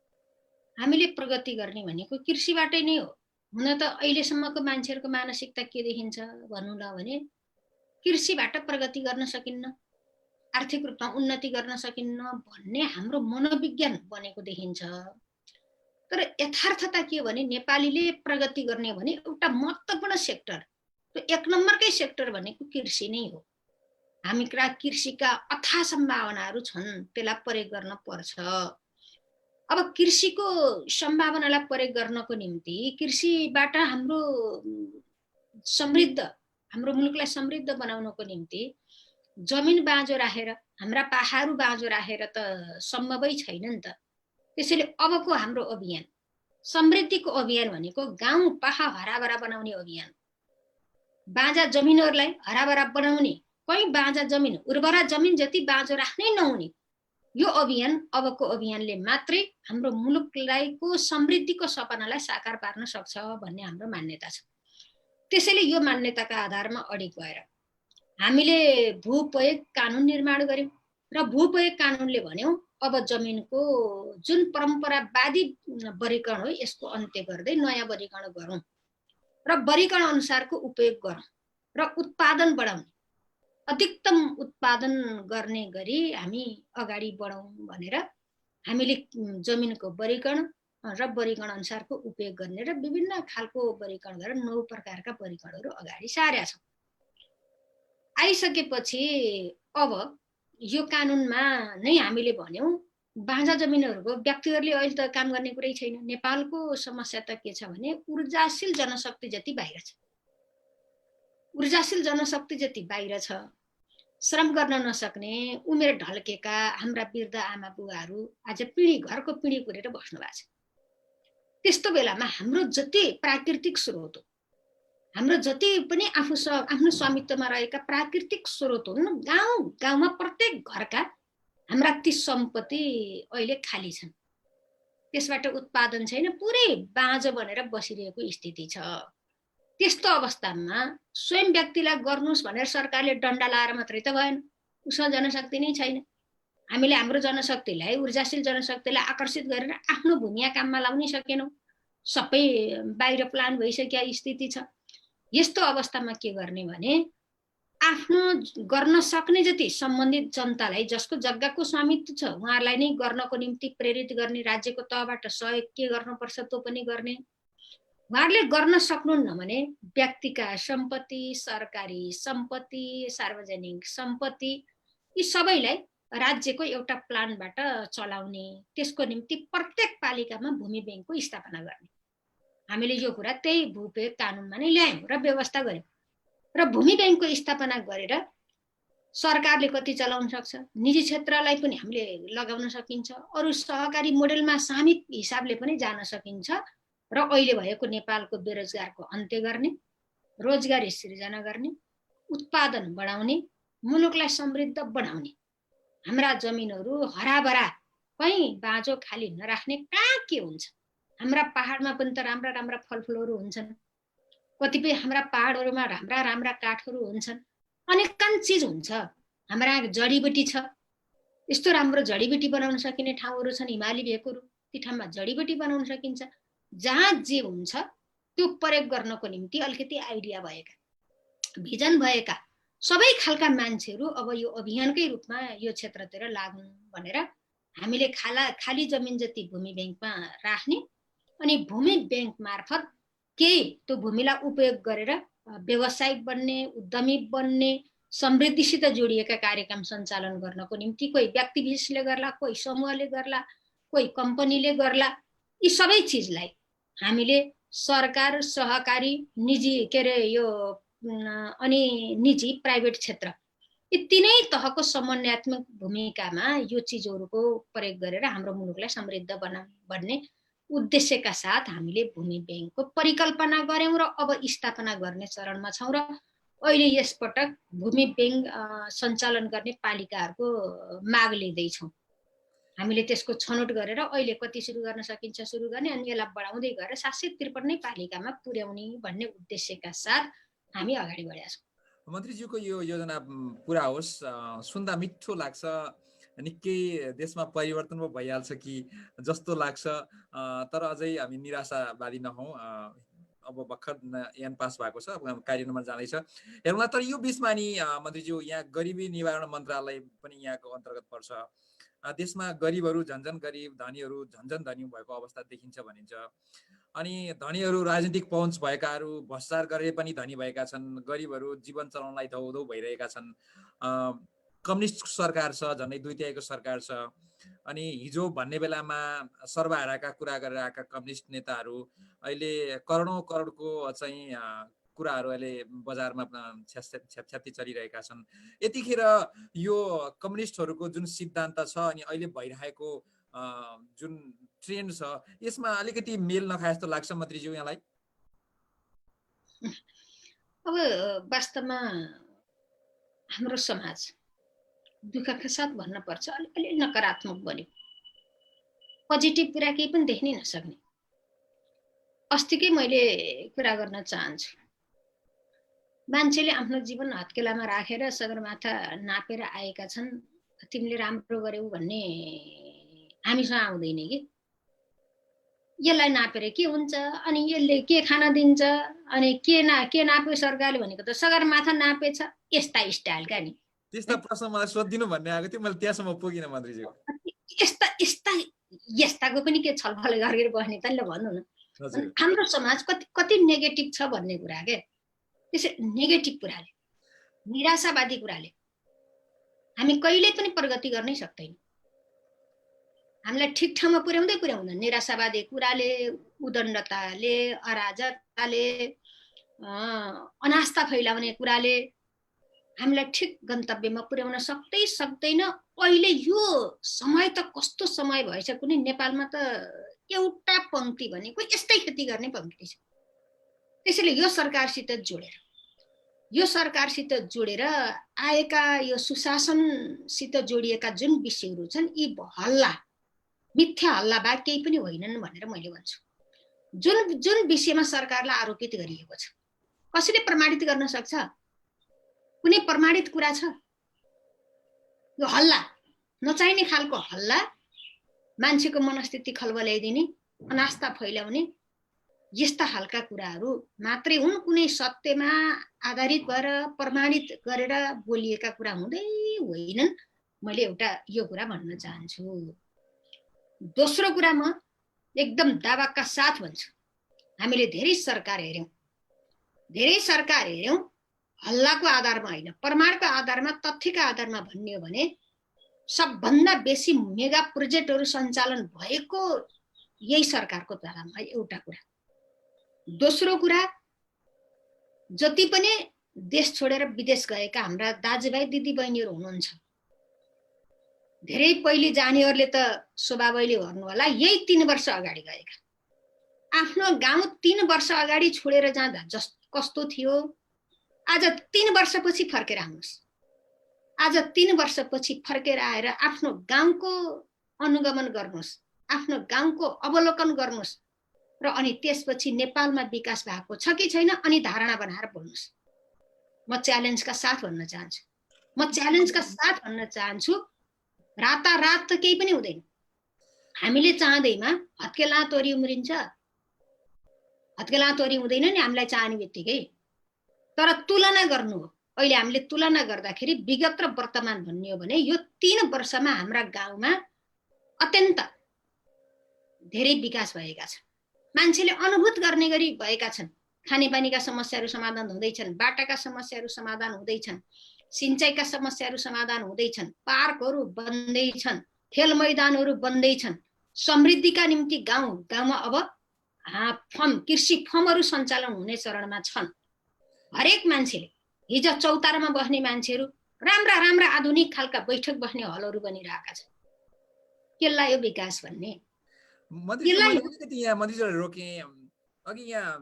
Speaker 2: हामीले प्रगति गर्ने भनेको कृषिबाटै नै हो। हुन त अहिलेसम्मको मान्छेहरूको मानसिकता के देखिन्छ भन्नु ल भने कृषिबाट प्रगति गर्न सकिन्न, आर्थिक रूपमा उन्नति गर्न सकिन्न भन्ने हाम्रो मनोविज्ञान बनेको देखिन्छ। तर यथार्थता के हो भने नेपालीले प्रगति गर्ने भने एउटा महत्त्वपूर्ण सेक्टर, त्यो 1 नम्बरकै सेक्टर भनेको कृषि नै हो। हामी कृषिका अथाह सम्भावनाहरू छन्, त्यसलाई प्रयोग गर्न पर्छ। अब कृषिको सम्भावनालाई प्रयोग गर्नको निम्ति कृषिबाट हाम्रो मुलुकलाई समृद्ध बनाउनको निम्ति जमिन बाँझो राखेर, हाम्रा पाहाहरू बाँझो राखेर त सम्भवै छैन नि त। त्यसैले अबको हाम्रो अभियान, समृद्धिको अभियान भनेको गाउँ पाहा हराभरा बनाउने अभियान, बाँझा जमिनहरूलाई हराभरा बनाउने, कहीँ बाँझा जमिन, उर्वरा जमिन जति बाँझो राख्नै नहुने, यो अभियान अबको अभियानले मात्रै हाम्रो मुलुकलाई को समृद्धिको सपनालाई साकार पार्न सक्छ भन्ने हाम्रो मान्यता छ। त्यसैले यो मान्यताका आधारमा अडिग भएर हामीले भूउपयोग कानुन निर्माण गर्यौं र भूउपयोग कानुनले भन्यौं अब जमिनको जुन परम्परावादी वर्गीकरण हो यसको अन्त्य गर्दै नयाँ वर्गीकरण गरौं र वर्गीकरण अनुसारको उपयोग गरौं र उत्पादन बढाउने, अधिकतम उत्पादन गर्ने गरी हामी अगाडि बढौं भनेर हामीले जमिनको वर्गीकरण र वर्गीकरण अनुसारको उपयोग गर्ने र विभिन्न खालको वर्गीकरण गरेर 9 प्रकारका वर्गीकरणहरू अगाडि सारेका छौं। आइसकेपछि अब यो कानुनमा नै हामीले भन्यौं बाँझा जमिनहरूको व्यक्तिहरूले अहिले त काम गर्ने कुरै छैन। नेपालको समस्या त के छ भने ऊर्जाशील जनशक्ति जति बाहिर छ, ऊर्जाशील जनशक्ति जति बाहिर छ, श्रम गर्न नसक्ने उमेर ढल्केका हाम्रा वृद्ध आमा बुवाहरू आज घरको पिँढी पुरेर बस्नु भएको छ। त्यस्तो बेलामा हाम्रो जति प्राकृतिक स्रोत हो, हाम्रो जति पनि आफ्नो स्वामित्वमा रहेका प्राकृतिक स्रोत हुन्, गाउँमा प्रत्येक घरका हाम्रा ती सम्पत्ति अहिले खाली छन्, त्यसबाट उत्पादन छैन, पुरै बाँझो बनेर बसिरहेको स्थिति छ। त्यस्तो अवस्थामा स्वयं व्यक्तिलाई गर्नुस् भनेर सरकारले डन्डा लाएर मात्रै त भएन, उसँग जनशक्ति नै छैन। हामीले हाम्रो जनशक्तिलाई, ऊर्जाशील जनशक्तिलाई आकर्षित गरेर आफ्नो भूमिया काममा लाउनै सकेनौं, सबै बाहिर प्लान भइसकेका स्थिति छ। यस्तो अवस्थामा के गर्ने भने आफ्नो गर्न सक्ने जति सम्बन्धित जनतालाई, जसको जग्गाको स्वामित्व छ उहाँहरूलाई नै गर्नको निम्ति प्रेरित गर्ने, राज्यको तहबाट सहयोग के गर्नुपर्छ त्यो पनि गर्ने। उहाँहरूले गर्न सक्नुहुन्न भने व्यक्तिका सम्पत्ति, सरकारी सम्पत्ति, सार्वजनिक सम्पत्ति यी सबैलाई राज्यको एउटा प्लानबाट चलाउने, त्यसको निम्ति प्रत्येक पालिकामा भूमि बैंकको स्थापना गर्ने। हामीले यो कुरा त्यही भूउपयोग कानुनमा नै ल्यायौं र व्यवस्था गर्यौं र भूमि बैंकको स्थापना गरेर सरकारले कति चलाउन सक्छ, निजी क्षेत्रलाई पनि हामीले लगाउन सकिन्छ, अरु सहकारी मोडेलमा सामूहिक हिसाबले पनि जान सकिन्छ र अहिले भएको नेपालको बेरोजगारको अन्त्य गर्ने, रोजगारी सृजना गर्ने, उत्पादन बढाउने, मुलुकलाई समृद्ध बनाउने, हाम्रा जमिनहरू हराभरा कहीँ बाँझो खाली नराख्ने। कहाँ के हुन्छ, हाम्रा पहाडमा पनि त राम्रा राम्रा फलफुलहरू हुन्छन्, कतिपय हाम्रा पहाडहरूमा राम्रा राम्रा काठहरू हुन्छन्, अनेकन चीज हुन्छ, हाम्रा जडीबुटी छ, यस्तो राम्रो जडीबुटी बनाउन सकिने ठाउँहरू छन्, हिमाली भेकहरू, ती ठाउँमा जडीबुटी बनाउन सकिन्छ। जहाँ जे हुन्छ त्यो प्रयोग गर्नको निम्ति अलिकति आइडिया भएका, भिजन भएका सबै खालका मान्छेहरू अब यो अभियानकै रूपमा यो क्षेत्रतिर लागुन् भनेर हामीले खाली जमिन जति भूमि बैंकमा राख्ने अनि भूमि बैंक मार्फत केही त्यो भूमिलाई उपयोग गरेर व्यवसायिक बन्ने, उद्यमी बन्ने, समृद्धिसित जोडिएका कार्यक्रम सञ्चालन गर्नको निम्ति कोही व्यक्ति विशेषले गर्ला, कोही समूहले गर्ला, कोही कम्पनीले गर्ला। यी सबै चिजलाई हामीले सरकार, सहकारी, निजी यो अनि निजी प्राइभेट क्षेत्र यी तीनै तहको समन्वयात्मक भूमिकामा यो चिजहरूको प्रयोग गरेर हाम्रो मुलुकलाई समृद्ध बनाउने भन्ने उद्देश्यका साथ हामीले भूमि बैंकको परिकल्पना गर्यौं र अब स्थापना गर्ने चरणमा छौं र अहिले यसपटक भूमि बैंक सञ्चालन गर्ने पालिकाहरूको माग लिँदैछौं। हामीले त्यसको छनौट गरेर अहिले कति सुरु गर्न सकिन्छ सुरु गर्ने अनि यसलाई बढाउँदै गएर 753 पालिकामा पुर्याउने भन्ने उद्देश्यका साथ हामी अगाडि बढेका छौं।
Speaker 1: मन्त्रीज्यूको यो योजना पूरा होस्, सुन्दा मिठो लाग्छ, निकै देशमा परिवर्तन पो भइहाल्छ कि जस्तो लाग्छ। तर अझै हामी निराशावादी नहौं। अब भर्खर ऐन पास भएको छ, अब कार्यान्वयनमा जाँदैछ हेरौँला। तर यो बिचमा नि मन्त्रीज्यू यहाँ गरिबी निवारण मन्त्रालय पनि यहाँको अन्तर्गत पर्छ। देशमा गरिबहरू झन्झन गरिब, धनीहरू झन्झन धनी भएको अवस्था देखिन्छ भनिन्छ। अनि धनीहरू राजनीतिक पहुँच भएकाहरू भ्रष्टाचार गरेर पनि धनी भएका छन्, गरिबहरू जीवन चलाउनलाई धौधौ भइरहेका छन्। कम्युनिस्ट सरकार छ, झन्डै 2/3 सरकार छ। अनि हिजो भन्ने बेलामा सर्वहाराका कुरा गरेर आएका कम्युनिस्ट नेताहरू अहिले करोडौँ करोडको चाहिँ कुराहरू अहिले बजारमा छ्यापछ्याप्ती चलिरहेका छन्। यतिखेर यो कम्युनिस्टहरूको जुन सिद्धान्त छ अनि अहिले भइरहेको जुन ट्रेन्ड छ यसमा अलिकति मेल नखाए जस्तो लाग्छ मन्त्रीज्यू यहाँलाई?
Speaker 2: अब वास्तवमा हाम्रो समाज दुःखका साथ भन्न पर्छ अलि नकारात्मक बन्यो, पोजिटिभ कुरा केही पनि देख्नै नसक्ने। अस्तिकै मैले कुरा गर्न चाहन्छु, मान्छेले आफ्नो जीवन हत्केलामा राखेर सगरमाथा नापेर आएका छन्। तिमीले राम्रो गर्यौ भन्ने हामीसँग आउँदैन कि यसलाई नापेर के हुन्छ, अनि यसले के खान दिन्छ, अनि के नाप्यो सरकारले भनेको त सगरमाथा नापेछ, यस्ता स्टाइलका नि।
Speaker 1: त्यस्ता प्रश्न मलाई सोधिदिनु भन्ने आएको थियो, मैले त्यहाँसम्म पुगिनँ मन्त्रीज्यू।
Speaker 2: यस्ताको पनि के छलफल गरेर बस्ने त ल भन्नु न। हाम्रो समाज कति नेगेटिभ छ भन्ने कुरा के। त्यसै नेगेटिभ कुराले, निराशावादी कुराले हामी कहिले पनि प्रगति गर्नै सक्दैन। हामीलाई ठिक ठाउँमा पुर्याउँदैन। निराशावादी कुराले, उदण्डताले, अराजकताले, अनास्था फैलाउने कुराले हामीलाई ठिक गन्तव्यमा पुर्याउन सक्दैन। अहिले यो समय त कस्तो समय भएछ कुनै नेपालमा त एउटा पंक्ति भनेको यस्तै खेती गर्ने पंक्ति छ। त्यसैले यो सरकारसित जोडेर आएका यो सुशासनसित जोडिएका जुन विषयहरू छन् यी मिथ्या हल्ला बा केही पनि होइनन् भनेर मैले भन्छु। जुन विषयमा सरकारलाई आरोपित गरिएको छ कसैले प्रमाणित गर्न सक्छ? कुनै प्रमाणित कुरा छ? यो हल्ला, नचाहिने खालको हल्ला, मान्छेको मनस्थिति खलबल्याइदिने, अनास्था फैलाउने यस्ता खालका कुराहरू मात्रै हुन्। कुनै सत्यमा आधारित भएर प्रमाणित गरेर बोलिएका कुरा हुँदै होइनन्। मैले एउटा यो कुरा भन्न चाहन्छु। दोस्रो कुरा म एकदम दावाका साथ भन्छु, हामीले धेरै सरकार हेर्यौं हल्लाको आधारमा होइन, प्रमाणको आधारमा, तथ्यका आधारमा भन्ने हो भने सबभन्दा बेसी मेगा प्रोजेक्टहरू सञ्चालन भएको यही सरकारको बेलामा एउटा कुरा। दोस्रो कुरा, जति पनि देश छोडेर विदेश गएका हाम्रा दाजुभाइ दिदीबहिनीहरू हुनुहुन्छ, धेरै पहिले जानेहरूले त स्वभावैले भन्नु होला, यही 3 वर्ष अगाडि गएका, आफ्नो गाउँ 3 वर्ष अगाडि छोडेर जाँदा कस्तो थियो, आज 3 वर्षपछि फर्केर आउनुहोस्। आज 3 वर्षपछि फर्केर आएर आफ्नो गाउँको अनुगमन गर्नुहोस्, आफ्नो गाउँको अवलोकन गर्नुहोस् र अनि त्यसपछि नेपालमा विकास भएको छ कि छैन अनि धारणा बनाएर बोल्नुहोस्। म च्यालेन्जका साथ भन्न चाहन्छु, रातारात त केही पनि हुँदैन। हामीले चाहँदैमा हत्केला तोरी उम्रिन्छ, हत्केला तोरी हुँदैन नि हामीलाई चाहने बित्तिकै। तर तुलना गर्नु हो, अहिले हामीले तुलना गर्दाखेरि विगत र वर्तमान भन्ने हो भने यो 3 वर्षमा हाम्रा गाउँमा अत्यन्त धेरै विकास भएका छन्। मान्छेले अनुभूत गर्ने गरी भएका छन्। खानेपानीका समस्याहरू समाधान हुँदैछन्, बाटाका समस्याहरू समाधान हुँदैछन्, सिंचाइका समस्याहरू समाधान हुँदैछन्, पार्कहरू बन्दैछन्, खेल मैदानहरू बन्दैछन्। समृद्धिका निम्ति गाउँमा अब कृषि फर्महरू सञ्चालन हुने चरणमा छन्। हरेक मान्छेले, हिजो चौतारामा बस्ने मान्छेहरू राम्रा आधुनिक खालका बैठक बस्ने हलहरू बनिरहेका छन्। केलाई यो विकास भन्ने?
Speaker 1: मन्त्रीले रोके अघि यहाँ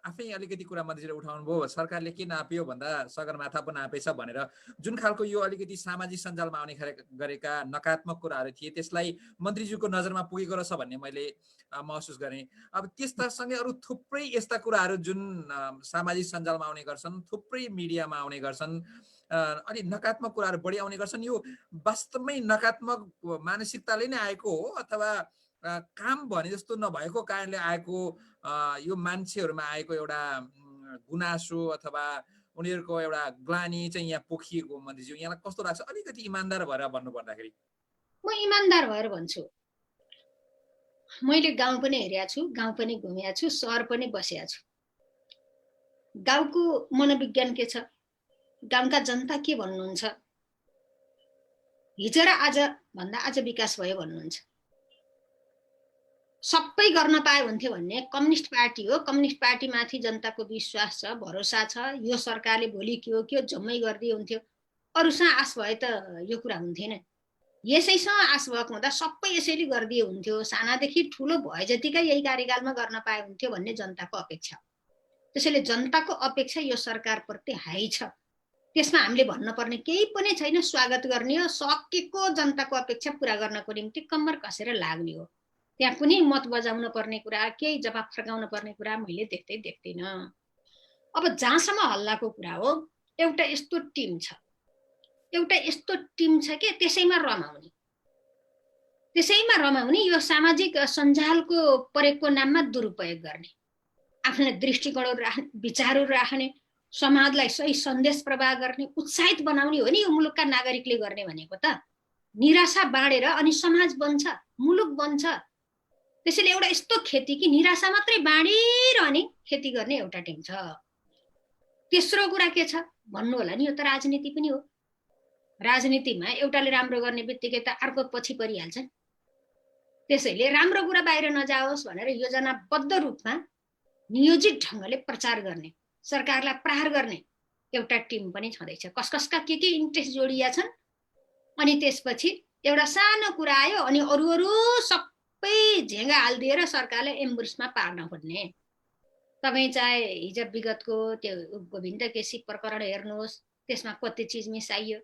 Speaker 1: आफै अलिकति कुरा मन्त्रीले उठाउनु भयो, सरकारले के नाप्यो भन्दा सगरमाथा पो नापेछ भनेर जुन खालको यो अलिकति सामाजिक सञ्जालमा आउने गरेका नकारात्मक कुराहरू थिए त्यसलाई मन्त्रीज्यूको नजरमा पुगेको रहेछ भन्ने मैले महसुस गरेँ। अब त्यससँगै अरू थुप्रै यस्ता कुराहरू जुन सामाजिक सञ्जालमा आउने गर्छन्, थुप्रै मिडियामा आउने गर्छन्, अलि नकारात्मक कुराहरू बढी आउने गर्छन्। यो वास्तवमै नकारात्मक मानसिकताले नै आएको हो अथवा काम भने जस्तो नभएको कारणले आएको यो मान्छेहरूमा आएको एउटा गुनासो अथवा उनीहरूको एउटा ग्लानी चाहिँ यहाँ पोखिएको मन्त्रीज्यू यहाँलाई कस्तो लाग्छ? अलिकति इमान्दार भएर भन्नु पर्दाखेरि।
Speaker 2: म इमान्दार भएर भन्छु, मैले गाउँ पनि हेरेको छु, गाउँ पनि घुमेको छु, सहर पनि बसेको छु। गाउँको मनोविज्ञान के छ, गाउँका जनता के भन्नुहुन्छ, हिजो र आज भन्दा आज विकास भयो भन्नुहुन्छ। सबै गर्न पाए हुन्थ्यो भन्ने कम्युनिस्ट पार्टी हो। कम्युनिस्ट पार्टीमाथि जनताको विश्वास छ, भरोसा छ। यो सरकारले भोलि के हो के जम्मै गरिदिए हुन्थ्यो। अरूसँग आश भए त यो कुरा हुन्थेन। यसैसँग आश भएको हुँदा सबै यसैले गरिदिए हुन्थ्यो, सानादेखि ठुलो भए जतिकै यही कार्यकालमा गर्न पाए हुन्थ्यो भन्ने जनताको अपेक्षा। त्यसैले जनताको अपेक्षा यो सरकारप्रति हाई छ। त्यसमा हामीले भन्नुपर्ने केही पनि छैन, स्वागत गर्ने हो। सकेको जनताको अपेक्षा पूरा गर्नको निम्ति कम्मर कसेर लाग्ने हो। त्यहाँ कुनै मत बजाउन पर्ने कुरा, केही जवाफ फर्काउन पर्ने कुरा मैले देख्दिनँ। अब जहाँसम्म हल्लाको कुरा हो, एउटा यस्तो टिम छ कि त्यसैमा रमाउने, यो सामाजिक सञ्जालको प्रयोगको नाममा दुरुपयोग गर्ने, आफ्नो दृष्टिकोणहरू राख्ने, विचारहरू राख्ने, समाजलाई सही सन्देश प्रवाह गर्ने, उत्साहित बनाउने हो नि यो मुलुकका नागरिकले गर्ने भनेको त। निराशा बाँडेर अनि समाज बन्छ, मुलुक बन्छ। त्यसैले एउटा यस्तो खेती कि निराशा मात्रै बाँडिरहने खेती गर्ने एउटा टिम छ। तेस्रो कुरा के छ भन्नु होला नि, यो त राजनीति पनि हो। राजनीतिमा एउटाले राम्रो गर्ने बित्तिकै त अर्को पछि परिहाल्छ। त्यसैले राम्रो कुरा बाहिर नजाओस् भनेर योजनाबद्ध रूपमा नियोजित ढङ्गले प्रचार गर्ने, सरकारलाई प्रहार गर्ने एउटा टिम पनि छँदैछ। कसका के इन्ट्रेस्ट जोडिया छन्। अनि त्यसपछि एउटा सानो कुरा आयो अनि अरू सबै झेगा हालिदिएर सरकारले एम्बुसमा पार्न खोज्ने। तपाईँ चाहे हिजो विगतको त्यो गोविन्द केसी प्रकरण हेर्नुहोस्, त्यसमा कति चिज मिसाइयो।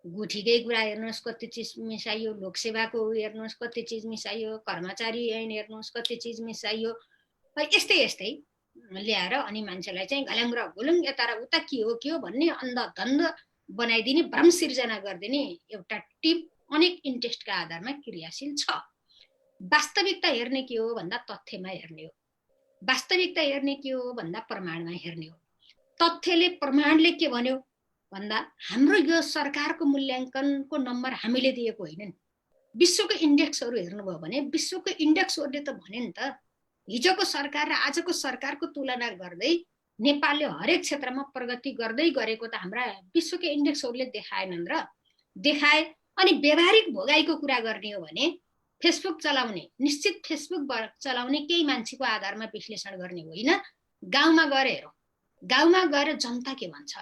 Speaker 2: गुठीकै कुरा हेर्नुहोस्, कति चिज मिसाइयो। लोकसेवाको हेर्नुहोस्, कति चिज मिसाइयो। कर्मचारी ऐन हेर्नुहोस्, कति चिज मिसाइयो। यस्तै ल्याएर अनि मान्छेलाई चाहिँ घल्याङ र घुलुङ यता र उता के हो भन्ने अन्धधन्ध बनाइदिने, भ्रम सिर्जना गरिदिने एउटा टिम अनेक इन्ट्रेस्टका आधारमा क्रियाशील छ। वास्तविकता हेर्ने के हो भन्दा तथ्यमा हेर्ने हो। वास्तविकता हेर्ने के हो भन्दा प्रमाणमा हेर्ने हो। तथ्यले प्रमाणले के भन्यो भन्दा हाम्रो यो सरकारको मूल्याङ्कनको नम्बर हामीले दिएको होइन। विश्वको इन्डेक्सहरू हेर्नुभयो भने विश्वको इन्डेक्सहरूले त भने नि त, हिजोको सरकार र आजको सरकारको तुलना गर्दै नेपालले हरेक क्षेत्रमा प्रगति गर्दै गरेको त हाम्रा विश्वकै इन्डेक्सहरूले देखाएनन् र देखाए। अनि व्यावहारिक भोगाइको कुरा गर्ने हो भने फेसबुक चलाउने, निश्चित फेसबुक चलाउने केही मान्छेको आधारमा विश्लेषण गर्ने होइन। गाउँमा गएर हेरौँ, गाउँमा गएर जनता के भन्छ,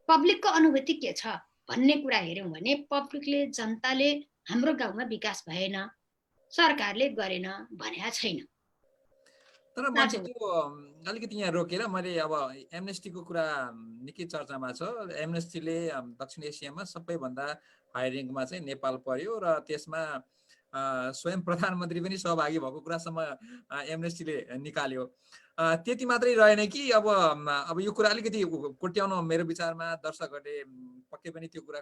Speaker 2: पब्लिकको अनुभूति के छ भन्ने कुरा हेऱ्यौँ भने पब्लिकले, जनताले हाम्रो गाउँमा विकास भएन, सरकारले गरेन भनेको छैन।
Speaker 1: तर मैले त्यो अलिकति यहाँ रोकेर मैले अब एमनेस्टीको कुरा निकै चर्चामा छ। एमनेस्टीले दक्षिण एसियामा सबैभन्दा हाई र्याङ्कमा चाहिँ नेपाल पर्यो र त्यसमा स्वयं प्रधानमन्त्री पनि सहभागी भएको कुरासम्म एमनेस्टीले निकाल्यो। त्यति मात्रै रहेन कि अब यो कुरा अलिकति कोट्याउन मेरो विचारमा दर्शकहरूले पक्कै पनि त्यो कुरा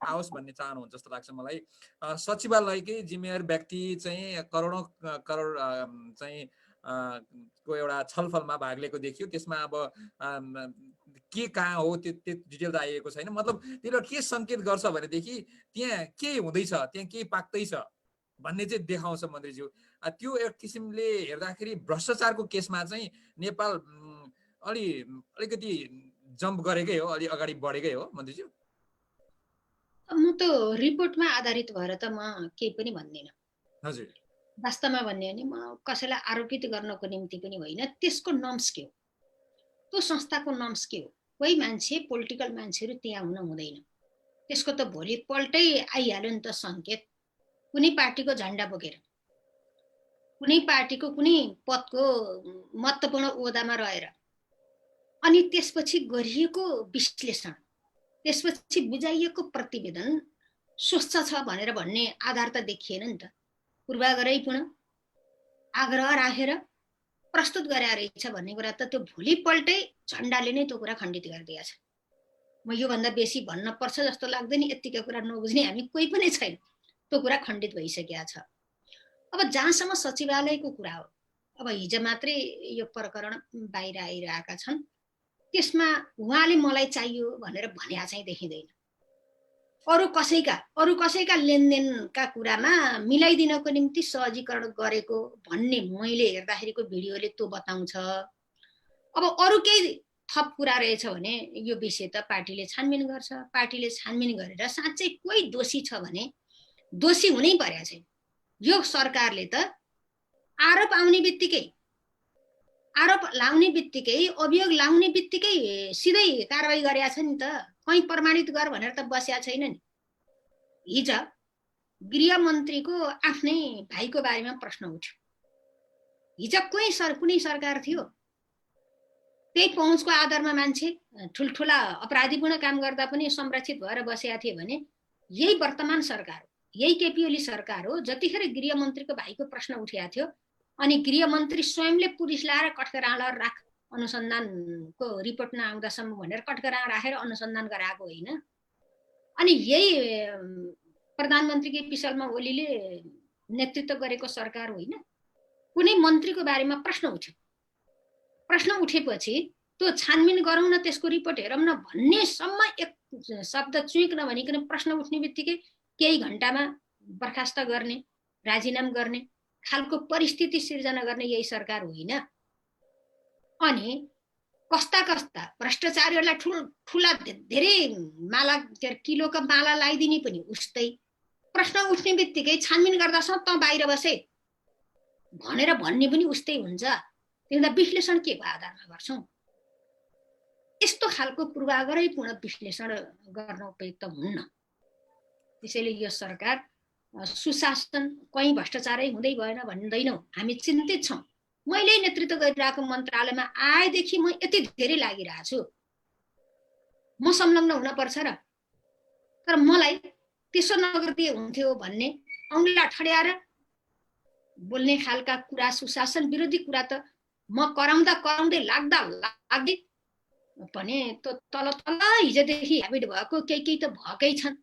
Speaker 1: आओस् भन्ने चाहनुहुन्छ जस्तो लाग्छ मलाई। सचिवालयकै जिम्मेवार व्यक्ति चाहिँ करोडौँ करोड चाहिँ को एउटा छलफलमा भाग लिएको देखियो। त्यसमा अब के कहाँ हो त्यो डिटेल त आइएको छैन। मतलब त्यसले के सङ्केत गर्छ भनेदेखि त्यहाँ के हुँदैछ, त्यहाँ के पाक्दैछ भन्ने चाहिँ देखाउँछ मन्त्रीज्यू। त्यो एक किसिमले हेर्दाखेरि भ्रष्टाचारको केसमा चाहिँ नेपाल अलिकति जम्प गरेकै हो, अलि अगाडि बढेकै हो मन्त्रीज्यू।
Speaker 2: म त रिपोर्टमा आधारित भएर त म केही पनि भन्दिनँ।
Speaker 1: हजुर,
Speaker 2: वास्तवमा भन्ने हो भने म कसैलाई आरोपित गर्नको निम्ति पनि होइन। त्यसको नर्म्स के हो, त्यो संस्थाको नर्म्स के हो, कोही मान्छे पोलिटिकल मान्छेहरू त्यहाँ हुन हुँदैन। त्यसको त भोलिपल्टै आइहाल्यो नि त सङ्केत। कुनै पार्टीको झन्डा बोकेर, कुनै पार्टीको कुनै पदको महत्त्वपूर्ण ओहदामा रहेर अनि त्यसपछि गरिएको विश्लेषण, त्यसपछि बुझाइएको प्रतिवेदन स्वस्थ छ भनेर भन्ने आधार त देखिएन नि त। पूर्वाग्रहीपूर्ण आग्रह राखेर प्रस्तुत गरेर रहेछ भन्ने कुरा त त्यो भोलिपल्टै झन्डाले नै त्यो कुरा खण्डित गरिदिएको छ। म योभन्दा बेसी भन्न पर्छ जस्तो लाग्दैन। यत्तिकै कुरा नबुझ्ने हामी कोही पनि छैन। त्यो कुरा खण्डित भइसकेको छ। अब जहाँसम्म सचिवालयको कुरा हो, अब हिजो मात्रै यो प्रकरण बाहिर आइरहेका छन्। त्यसमा उहाँले मलाई चाहियो भनेर भन्या चाहिँ देखिँदैन। अरू कसैका लेनदेनका कुरामा मिलाइदिनको निम्ति सहजीकरण गरेको भन्ने मैले हेर्दाखेरिको भिडियोले त्यो बताउँछ। अब अरू केही थप कुरा रहेछ भने यो विषय त पार्टीले छानबिन गर्छ। पार्टीले छानबिन गरेर साँच्चै कोही दोषी छ भने दोषी हुनै पर्या छैन। यो सरकारले त आरोप लाउने बित्तिकै अभियोग लाउने बित्तिकै सिधै कारबाही गरेका छ नि त। कहीँ प्रमाणित गर भनेर त बस्या छैन नि। हिजो गृहमन्त्रीको आफ्नै भाइको बारेमा प्रश्न उठ्यो। हिजो कुनै सरकार थियो, त्यही पहुँचको आधारमा मान्छे ठुल्ठुला अपराधीपूर्ण काम गर्दा पनि संरक्षित भएर बसेका थिए भने यही वर्तमान सरकार हो, यही केपी ओली सरकार हो। जतिखेर गृहमन्त्रीको भाइको प्रश्न उठेको थियो अनि गृहमन्त्री स्वयंले पुलिस ल्याएर कठघरामा राख अनुसन्धानको रिपोर्ट नआउँदासम्म भनेर कठघरामा राखेर अनुसन्धान गराएको होइन। अनि यही प्रधानमन्त्री केपी शर्मा ओलीले नेतृत्व गरेको सरकार होइन। कुनै मन्त्रीको बारेमा प्रश्न उठ्यो, प्रश्न उठेपछि त्यो छानबिन गरौँ न, त्यसको रिपोर्ट हेरौँ न भन्नेसम्म एक शब्द चुइक नभनिकन प्रश्न उठ्ने बित्तिकै केही घण्टामा बर्खास्त गर्ने, राजीनामा गर्ने खालको परिस्थिति सिर्जना गर्ने यही सरकार होइन। अनि कस्ता भ्रष्टाचारीहरूलाई ठुला धेरै माला किलोको माला लगाइदिने पनि उस्तै। प्रश्न उठ्ने बित्तिकै छानबिन गर्दासम्म त बाहिर बसे भनेर भन्ने पनि उस्तै हुन्छ। तिमीलाई विश्लेषण के को आधारमा गर्छौँ? यस्तो खालको पूर्वाग्रहपूर्ण विश्लेषण गर्न उपयुक्त हुन्न। त्यसैले यो सरकार सुशासन कहीँ भ्रष्टाचारै हुँदै गएन भन्दैनौँ, हामी चिन्तित छौँ। मैले नेतृत्व गरिरहेको मन्त्रालयमा आएदेखि म यति धेरै लागिरहेको छु, म संलग्न हुन पर्छ र। तर मलाई त्यसो नगरिदिए हुन्थ्यो भन्ने औँला ठड्याएर बोल्ने खालका कुरा, सुशासन विरोधी कुरा त म कराउँदै लाग्दै भने त्यो तल हिजोदेखि ह्याबिट भएको केही त भएकै छन्।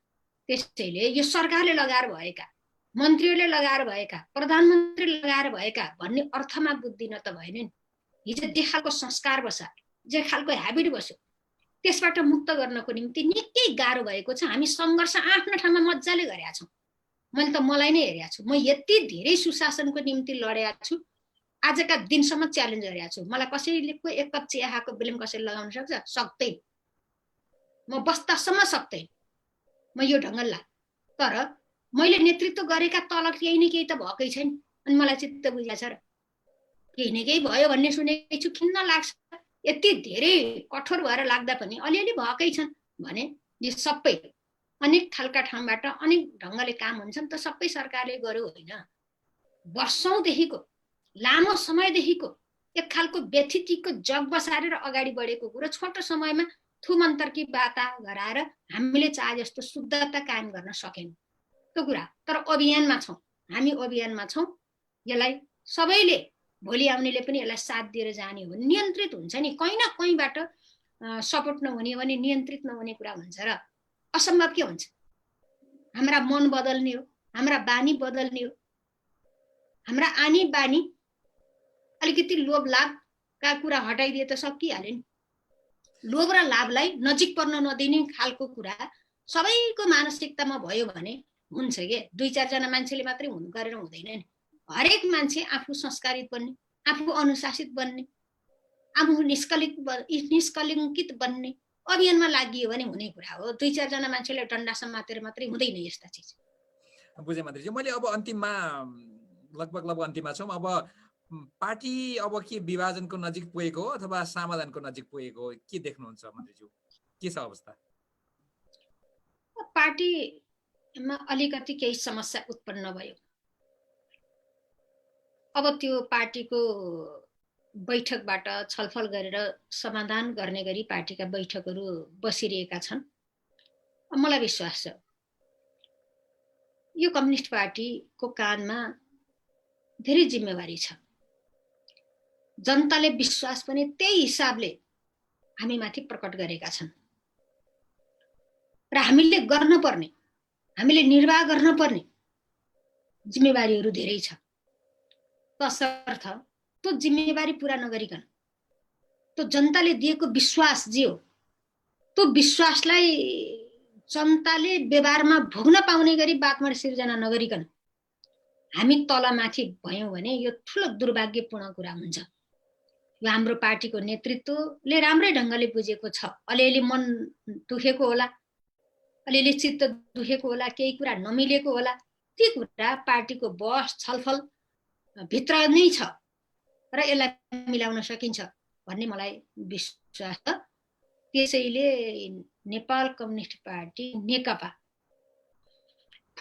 Speaker 2: त्यसैले यो सरकारले लगाएर भएका, मन्त्रीहरूले लगाएर भएका, प्रधानमन्त्रीले लगाएर भएका भन्ने अर्थमा बुझ्दिन त भएन नि। हिजो जे खालको संस्कार बस्यो, जे खालको ह्याबिट बस्यो, त्यसबाट मुक्त गर्नको निम्ति निकै गाह्रो भएको छ। हामी सङ्घर्ष आफ्नो ठाउँमा मजाले गरेका छौँ। मैले त मलाई नै हेरेको छु, म यति धेरै सुशासनको निम्ति लडेका छु, आजका दिनसम्म च्यालेन्ज गरेका छु। मलाई कसैले एक कप चिया खाएको ब्लेम कसैले लगाउन सक्दैन, म बस्दासम्म सक्दैन म यो ढङ्गलाई। तर मैले नेतृत्व गरेका तल केही न केही त भएकै छैन। अनि मलाई चित्त बुझेको छ र केही न केही भयो भन्ने सुनेको छु, खिन्न लाग्छ। यति धेरै कठोर भएर लाग्दा पनि अलिअलि भएकै छन् भने यो सबै अनेक खालका ठाउँबाट अनेक ढङ्गले काम हुन्छन् त। सबै सरकारले गर्यो होइन, वर्षौँदेखिको लामो समयदेखिको एक खालको व्यथितिको जग बसारेर अगाडि बढेको कुरो छोटो समयमा थुमन्तरकी बाता गराएर हामीले चाहे जस्तो शुद्धता कायम गर्न सकेन त्यो कुरा। तर अभियानमा छौँ, हामी अभियानमा छौँ। यसलाई सबैले भोलि आउनेले पनि यसलाई साथ दिएर जाने हो भने नियन्त्रित हुन्छ नि। कहीँ न कहीँबाट सपोर्ट नहुने भने नियन्त्रित नहुने कुरा हुन्छ र असम्भव के हुन्छ? हाम्रा मन बदल्ने हो, हाम्रा बानी बदल्ने हो, हाम्रा आनी बानी अलिकति लोभ लाभका कुरा हटाइदिए त सकिहाल्यो नि। लोभ र लाभलाई नजिक पर्न नदिने खालको कुरा सबैको मानसिकतामा भयो भने हुन्छ के। 2-4 जना मान्छेले मात्रै हुनु गरेर हुँदैन नि। हरेक मान्छे आफू संस्कारित बन्ने, आफू अनुशासित बन्ने, आफू निष्कलङ्कित बन्ने अभियानमा लागि भने हुने कुरा हो। 2-4 जना मान्छेले डन्डा समातेर मात्रै हुँदैन यस्ता चिज।
Speaker 1: बुझेँ मन्त्रीजी। मैले अब अन्तिममा लगभग अन्तिममा छौँ। अब पार्टी अब के विभाजनको नजिक पुगेको हो अथवा समाधानको नजिक पुगेको हो, के देख्नुहुन्छ मन्त्रीज्यू? के छ अवस्था?
Speaker 2: पार्टीमा अलिकति केही समस्या उत्पन्न भयो। अब त्यो पार्टीको बैठकबाट छलफल गरेर समाधान गर्ने गरी पार्टीका बैठकहरू बसिरहेका छन्। मलाई विश्वास छ यो कम्युनिस्ट पार्टीको काँधमा धेरै जिम्मेवारी छ। जनताले विश्वास पनि त्यही हिसाबले हामीमाथि प्रकट गरेका छन् र हामीले गर्नुपर्ने, हामीले निर्वाह गर्नुपर्ने जिम्मेवारीहरू धेरै छ। तसर्थ त्यो जिम्मेवारी पूरा नगरिकन त्यो जनताले दिएको विश्वास जे हो त्यो विश्वासलाई जनताले व्यवहारमा भोग्न पाउने गरी वातावरण सिर्जना नगरिकन हामी तलमाथि भयौँ भने यो ठुलो दुर्भाग्यपूर्ण कुरा हुन्छ। यो हाम्रो पार्टीको नेतृत्वले राम्रै ढङ्गले बुझेको छ। अलिअलि मन दुखेको होला, अलिअलि चित्त दुखेको होला, केही कुरा नमिलेको होला, ती कुरा पार्टीको बहस छलफल भित्र नै छ र यसलाई मिलाउन सकिन्छ भन्ने मलाई विश्वास छ। त्यसैले नेपाल कम्युनिस्ट पार्टी नेकपा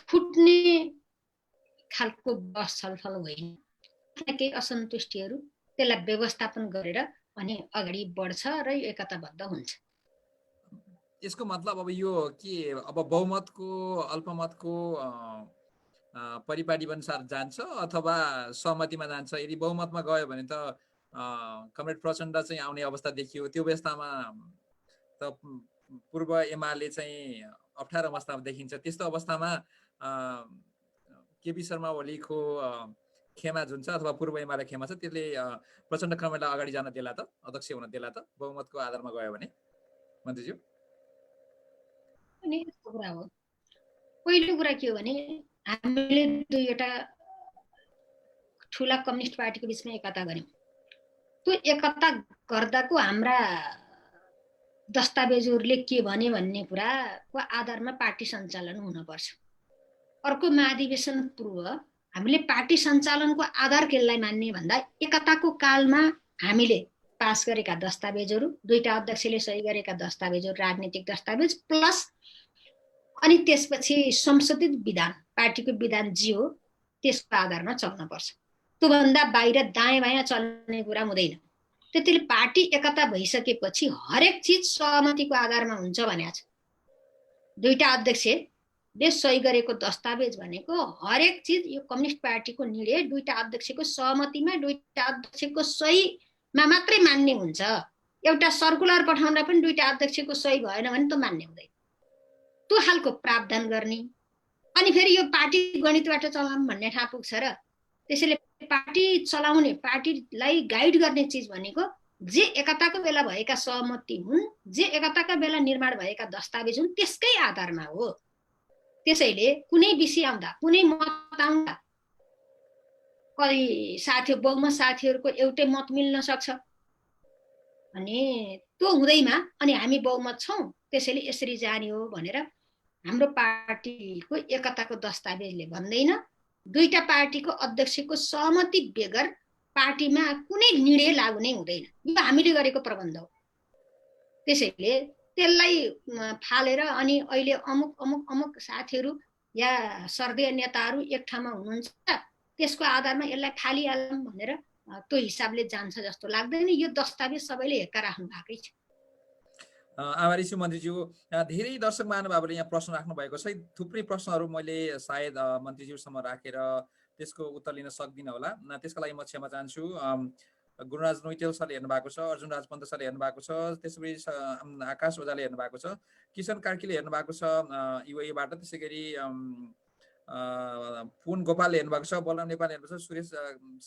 Speaker 2: फुट्ने खालको बहस छलफल होइन। केही असन्तुष्टिहरू त्यसलाई व्यवस्थापन गरेर अनि अगाडि बढ्छ र यो एकताबद्ध हुन्छ।
Speaker 1: यसको मतलब अब यो के अब बहुमतको अल्पमतको परिपाटी अनुसार जान्छ अथवा सहमतिमा जान्छ? यदि बहुमतमा गयो भने त कमरेड प्रचण्ड चाहिँ आउने अवस्था देखियो। त्यो अवस्थामा त पूर्व एमाले चाहिँ अप्ठ्यारो अवस्थामा देखिन्छ। त्यस्तो अवस्थामा केपी शर्मा ओलीको खेमा जुन छ अथवा पूर्व एमाले खेमा छ त्यसले प्रचण्ड कमरेडलाई अगाडि जान देला त, अध्यक्ष हुन देला त बहुमतको आधारमा गयो भने? मन्त्रीज्यू
Speaker 2: अनि यस्तो कुरा हो। पहिलो कुरा के हो भने हामीले दुईवटा ठुला कम्युनिस्ट पार्टीको बिचमा एकता गर्यौं। त्यो एकता गर्दाको हाम्रा दस्तावेजहरूले के भने भन्ने कुराको आधारमा पार्टी सञ्चालन हुनुपर्छ। अर्को महाधिवेशन पूर्व हामीले पार्टी सञ्चालनको आधार केलाई मान्ने भन्दा एकताको कालमा हामीले पास गरेका दस्तावेजहरू, दुईटा अध्यक्षले सही गरेका दस्तावेजहरू, राजनीतिक दस्तावेज प्लस अनि त्यसपछि संशोधित विधान, पार्टीको विधान जे हो त्यसको आधारमा चल्नुपर्छ। त्योभन्दा बाहिर दायाँ बायाँ चल्ने कुरा हुँदैन। त्यसैले पार्टी एकता भइसकेपछि हरेक चिज सहमतिको आधारमा हुन्छ भनेको छ। दुईटा अध्यक्षले सही गरेको दस्तावेज भनेको हरेक चिज यो कम्युनिस्ट पार्टीको निर्णय दुईटा अध्यक्षको सहमतिमा, दुईटा अध्यक्षको सहीमा मात्रै मान्ने हुन्छ। एउटा सर्कुलर पठाउँदा पनि दुईटा अध्यक्षको सही भएन भने त मान्ने हुँदैन। त्यो खालको प्रावधान गर्ने अनि फेरि यो पार्टी गणितबाट चलाऊँ भन्ने ठाउँ पुग्छ र त्यसैले पार्टी चलाउने, पार्टीलाई गाइड गर्ने चिज भनेको जे एकताको बेला भएका सहमति हुन्, जे एकताका बेला निर्माण भएका दस्तावेज हुन् त्यसकै आधारमा हो। त्यसैले कुनै विषय आउँदा, कुनै मत आउँदा कति साथी बहुमत साथीहरूको एउटै मत मिल्न सक्छ अनि त्यो हुँदैमा अनि हामी बहुमत छौँ त्यसैले यसरी जाने हो भनेर हाम्रो पार्टीको एकताको दस्तावेजले भन्दैन। दुईटा पार्टीको अध्यक्षको सहमति बेगर पार्टीमा कुनै निर्णय लागू नै हुँदैन। यो हामीले गरेको प्रबन्ध हो। त्यसैले त्यसलाई फालेर अनि अहिले अमुक अमुक अमुक साथीहरू या सर्दीय नेताहरू एक ठाउँमा हुनुहुन्छ त्यसको आधारमा यसलाई फालिहालौँ भनेर त्यो हिसाबले जान्छ जस्तो लाग्दैन। यो दस्तावेज सबैले हेर्का राख्नु भएकै छ।
Speaker 1: आभारी छु मन्त्रीज्यू। धेरै दर्शक महानुभावहरूले यहाँ प्रश्न राख्नु भएको छ। थुप्रै प्रश्नहरू मैले सायद मन्त्रीज्यूसम्म राखेर त्यसको उत्तर लिन सक्दिनँ होला, त्यसको लागि म क्षमा चाहन्छु। गुरुराज नोइटेल सरले हेर्नु भएको छ, अर्जुन राज पन्त सरले हेर्नु भएको छ, त्यसपछि आकाश ओझाले हेर्नु भएको छ, किशन कार्कीले हेर्नु भएको छ युएबाट, त्यसै गरी पुन गोपालले हेर्नु भएको छ, बलराम नेपालले हेर्नु भएको छ, सुरेश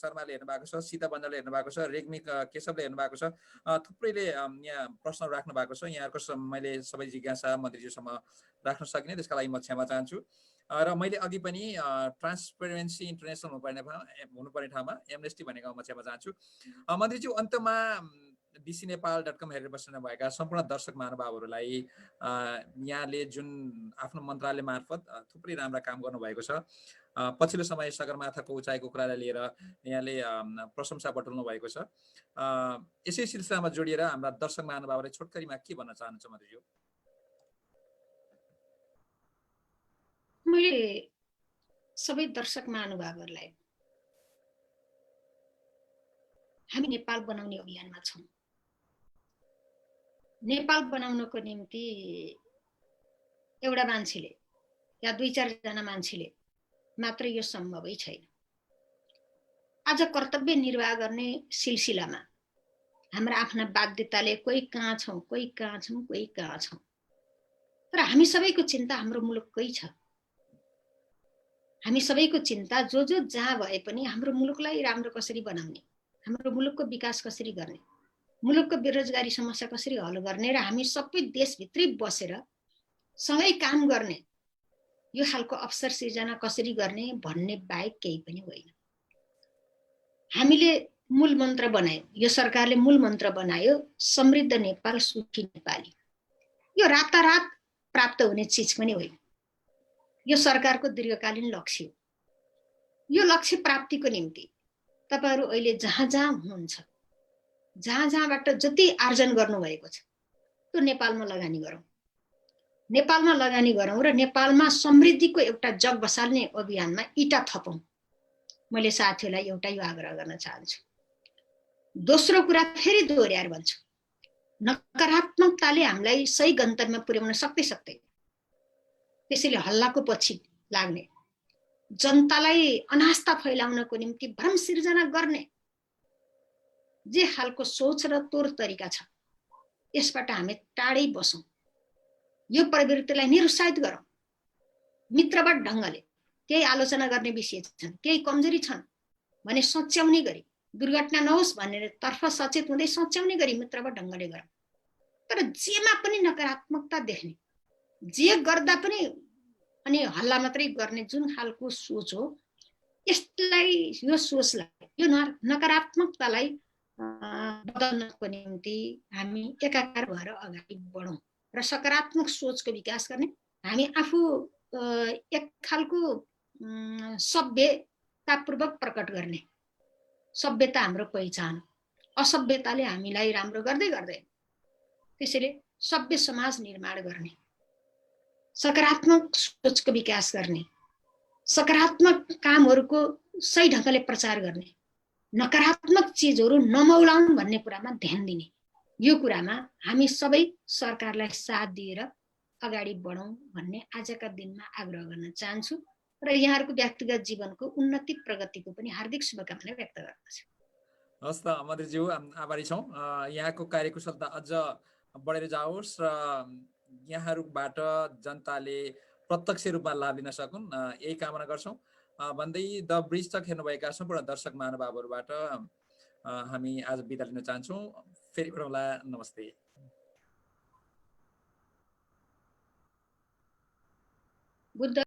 Speaker 1: शर्माले हेर्नु भएको छ, सीता बन्जालले हेर्नु भएको छ, रेग्मी केशवले हेर्नु भएको छ। थुप्रैले यहाँ प्रश्नहरू राख्नु भएको छ। यहाँहरूको मैले सबै जिज्ञासा मन्त्रीज्यूसम्म राख्न सकिनँ, त्यसका लागि म क्षमा चाहन्छु। र मैले अघि पनि ट्रान्सपेरेन्सी इन्टरनेसनल हुनुपर्ने ठाउँमा एमनेस्टी भनेको म क्षमा चाहन्छु। मन्त्रीज्यू, अन्तमा dcnepal.com हेरेर बस्नु भएका सम्पूर्ण दर्शक महानुभावहरूलाई यहाँले जुन आफ्नो मन्त्रालय मार्फत थुप्रै राम्रा काम गर्नुभएको छ, पछिल्लो समय सगरमाथाको उचाइको कुरालाई लिएर यहाँले प्रशंसा बटुल्नु भएको छ, यसै सिलसिलामा जोडिएर हाम्रा दर्शक महानुभावलाई छोटकरीमा के भन्न चाहनुहुन्छ मन्त्रीज्यू?
Speaker 2: मैले सबै दर्शक महानुभावहरूलाई हामी नेपाल बनाउने अभियानमा छौँ। नेपाल बनाउनको निम्ति एउटा मान्छेले या दुई चारजना मान्छेले मात्र यो सम्भवै छैन। आज कर्तव्य निर्वाह गर्ने सिलसिलामा हाम्रा आफ्ना बाध्यताले कोही कहाँ छौँ, कोही कहाँ छौँ, कोही कहाँ छौँ, तर हामी सबैको चिन्ता हाम्रो मुलुककै छ। हामी सबैको चिन्ता जो जहाँ भए पनि हाम्रो मुलुकलाई राम्रो कसरी बनाउने, हाम्रो मुलुकको विकास कसरी गर्ने, मुलुकको बेरोजगारी समस्या कसरी हल गर्ने र हामी सबै देशभित्रै बसेर सँगै काम गर्ने यो खालको अवसर सिर्जना कसरी गर्ने भन्ने बाहेक केही पनि होइन। हामीले मूल मन्त्र बनायो, यो सरकारले मूल मन्त्र बनायो, समृद्ध नेपाल सुखी नेपाली। यो रातारात प्राप्त हुने चिज पनि होइन, यो सरकारको दीर्घकालीन लक्ष्य हो। यो लक्ष्य प्राप्तिको निम्ति तपाईहरु अहिले जहाँ जहाँ हुनुहुन्छ, जहाँ जहाँबाट जति आर्जन गर्नुभएको छ त्यो नेपालमा लगानी गरौँ, नेपालमा लगानी गरौँ र नेपालमा समृद्धिको एउटा जग बसाल्ने अभियानमा इटा थपौँ। मैले साथीहरूलाई एउटा यो आग्रह गर्न चाहन्छु। दोस्रो कुरा फेरि दोहोर्याएर भन्छु, नकारात्मकताले हामीलाई सही गन्तव्यमा पुर्याउन सक्दै त्यसैले हल्लाको पछि लाग्ने, जनतालाई अनास्था फैलाउनको निम्ति भ्रम सिर्जना गर्ने जे खालको सोच र तौर तरिका छ यसबाट हामी टाढै बसौँ। यो प्रवृत्तिलाई निरुत्साहित गरौँ। मित्रवत ढङ्गले केही आलोचना गर्ने विषय छन्, केही कमजोरी छन् भने सच्याउने गरी, दुर्घटना नहोस् भनेर तर्फ सचेत हुँदै सच्याउने गरी मित्रवत ढङ्गले गरौँ। तर जेमा पनि नकारात्मकता देख्ने, जे गर्दा पनि अनि हल्ला मात्रै गर्ने जुन खालको सोच हो, यसलाई यो सोचलाई, यो नकारात्मकतालाई बदल्नको निम्ति हामी एकाकार भएर अगाडि बढौँ र सकारात्मक सोचको विकास गर्ने। हामी आफू एक खालको सभ्यतापूर्वक प्रकट गर्ने, सभ्यता हाम्रो पहिचान, असभ्यताले हामीलाई राम्रो गर्दै गर्दैन। त्यसैले सभ्य समाज निर्माण गर्ने, सकारात्मक सोचको विकास गर्ने, सकारात्मक कामहरूको सही ढङ्गले प्रचार गर्ने, नकारात्मक चिजहरू नमौलाउँ भन्ने कुरामा ध्यान दिने, यो कुरामा हामी सबै सरकारलाई साथ दिएर अगाडि बढौँ भन्ने आजका दिनमा आग्रह गर्न चाहन्छु र यहाँहरूको व्यक्तिगत जीवनको उन्नति प्रगतिको पनि हार्दिक शुभकामना व्यक्त गर्दछु।
Speaker 1: हस् त मन्त्रीज्यू, आभारी छौँ। यहाँको कार्यकुशलता अझ बढेर जाओस् र यहाँहरूबाट जनताले प्रत्यक्ष रूपमा लाभ लिन सकुन्, यही कामना गर्छौँ भन्दै द ब्रिज तक हेर्नुभएका सम्पूर्ण दर्शक महानुभावहरूबाट हामी आज बिदा लिन चाहन्छौँ। फेरि भेटौँला, नमस्ते।
Speaker 2: बुद्ध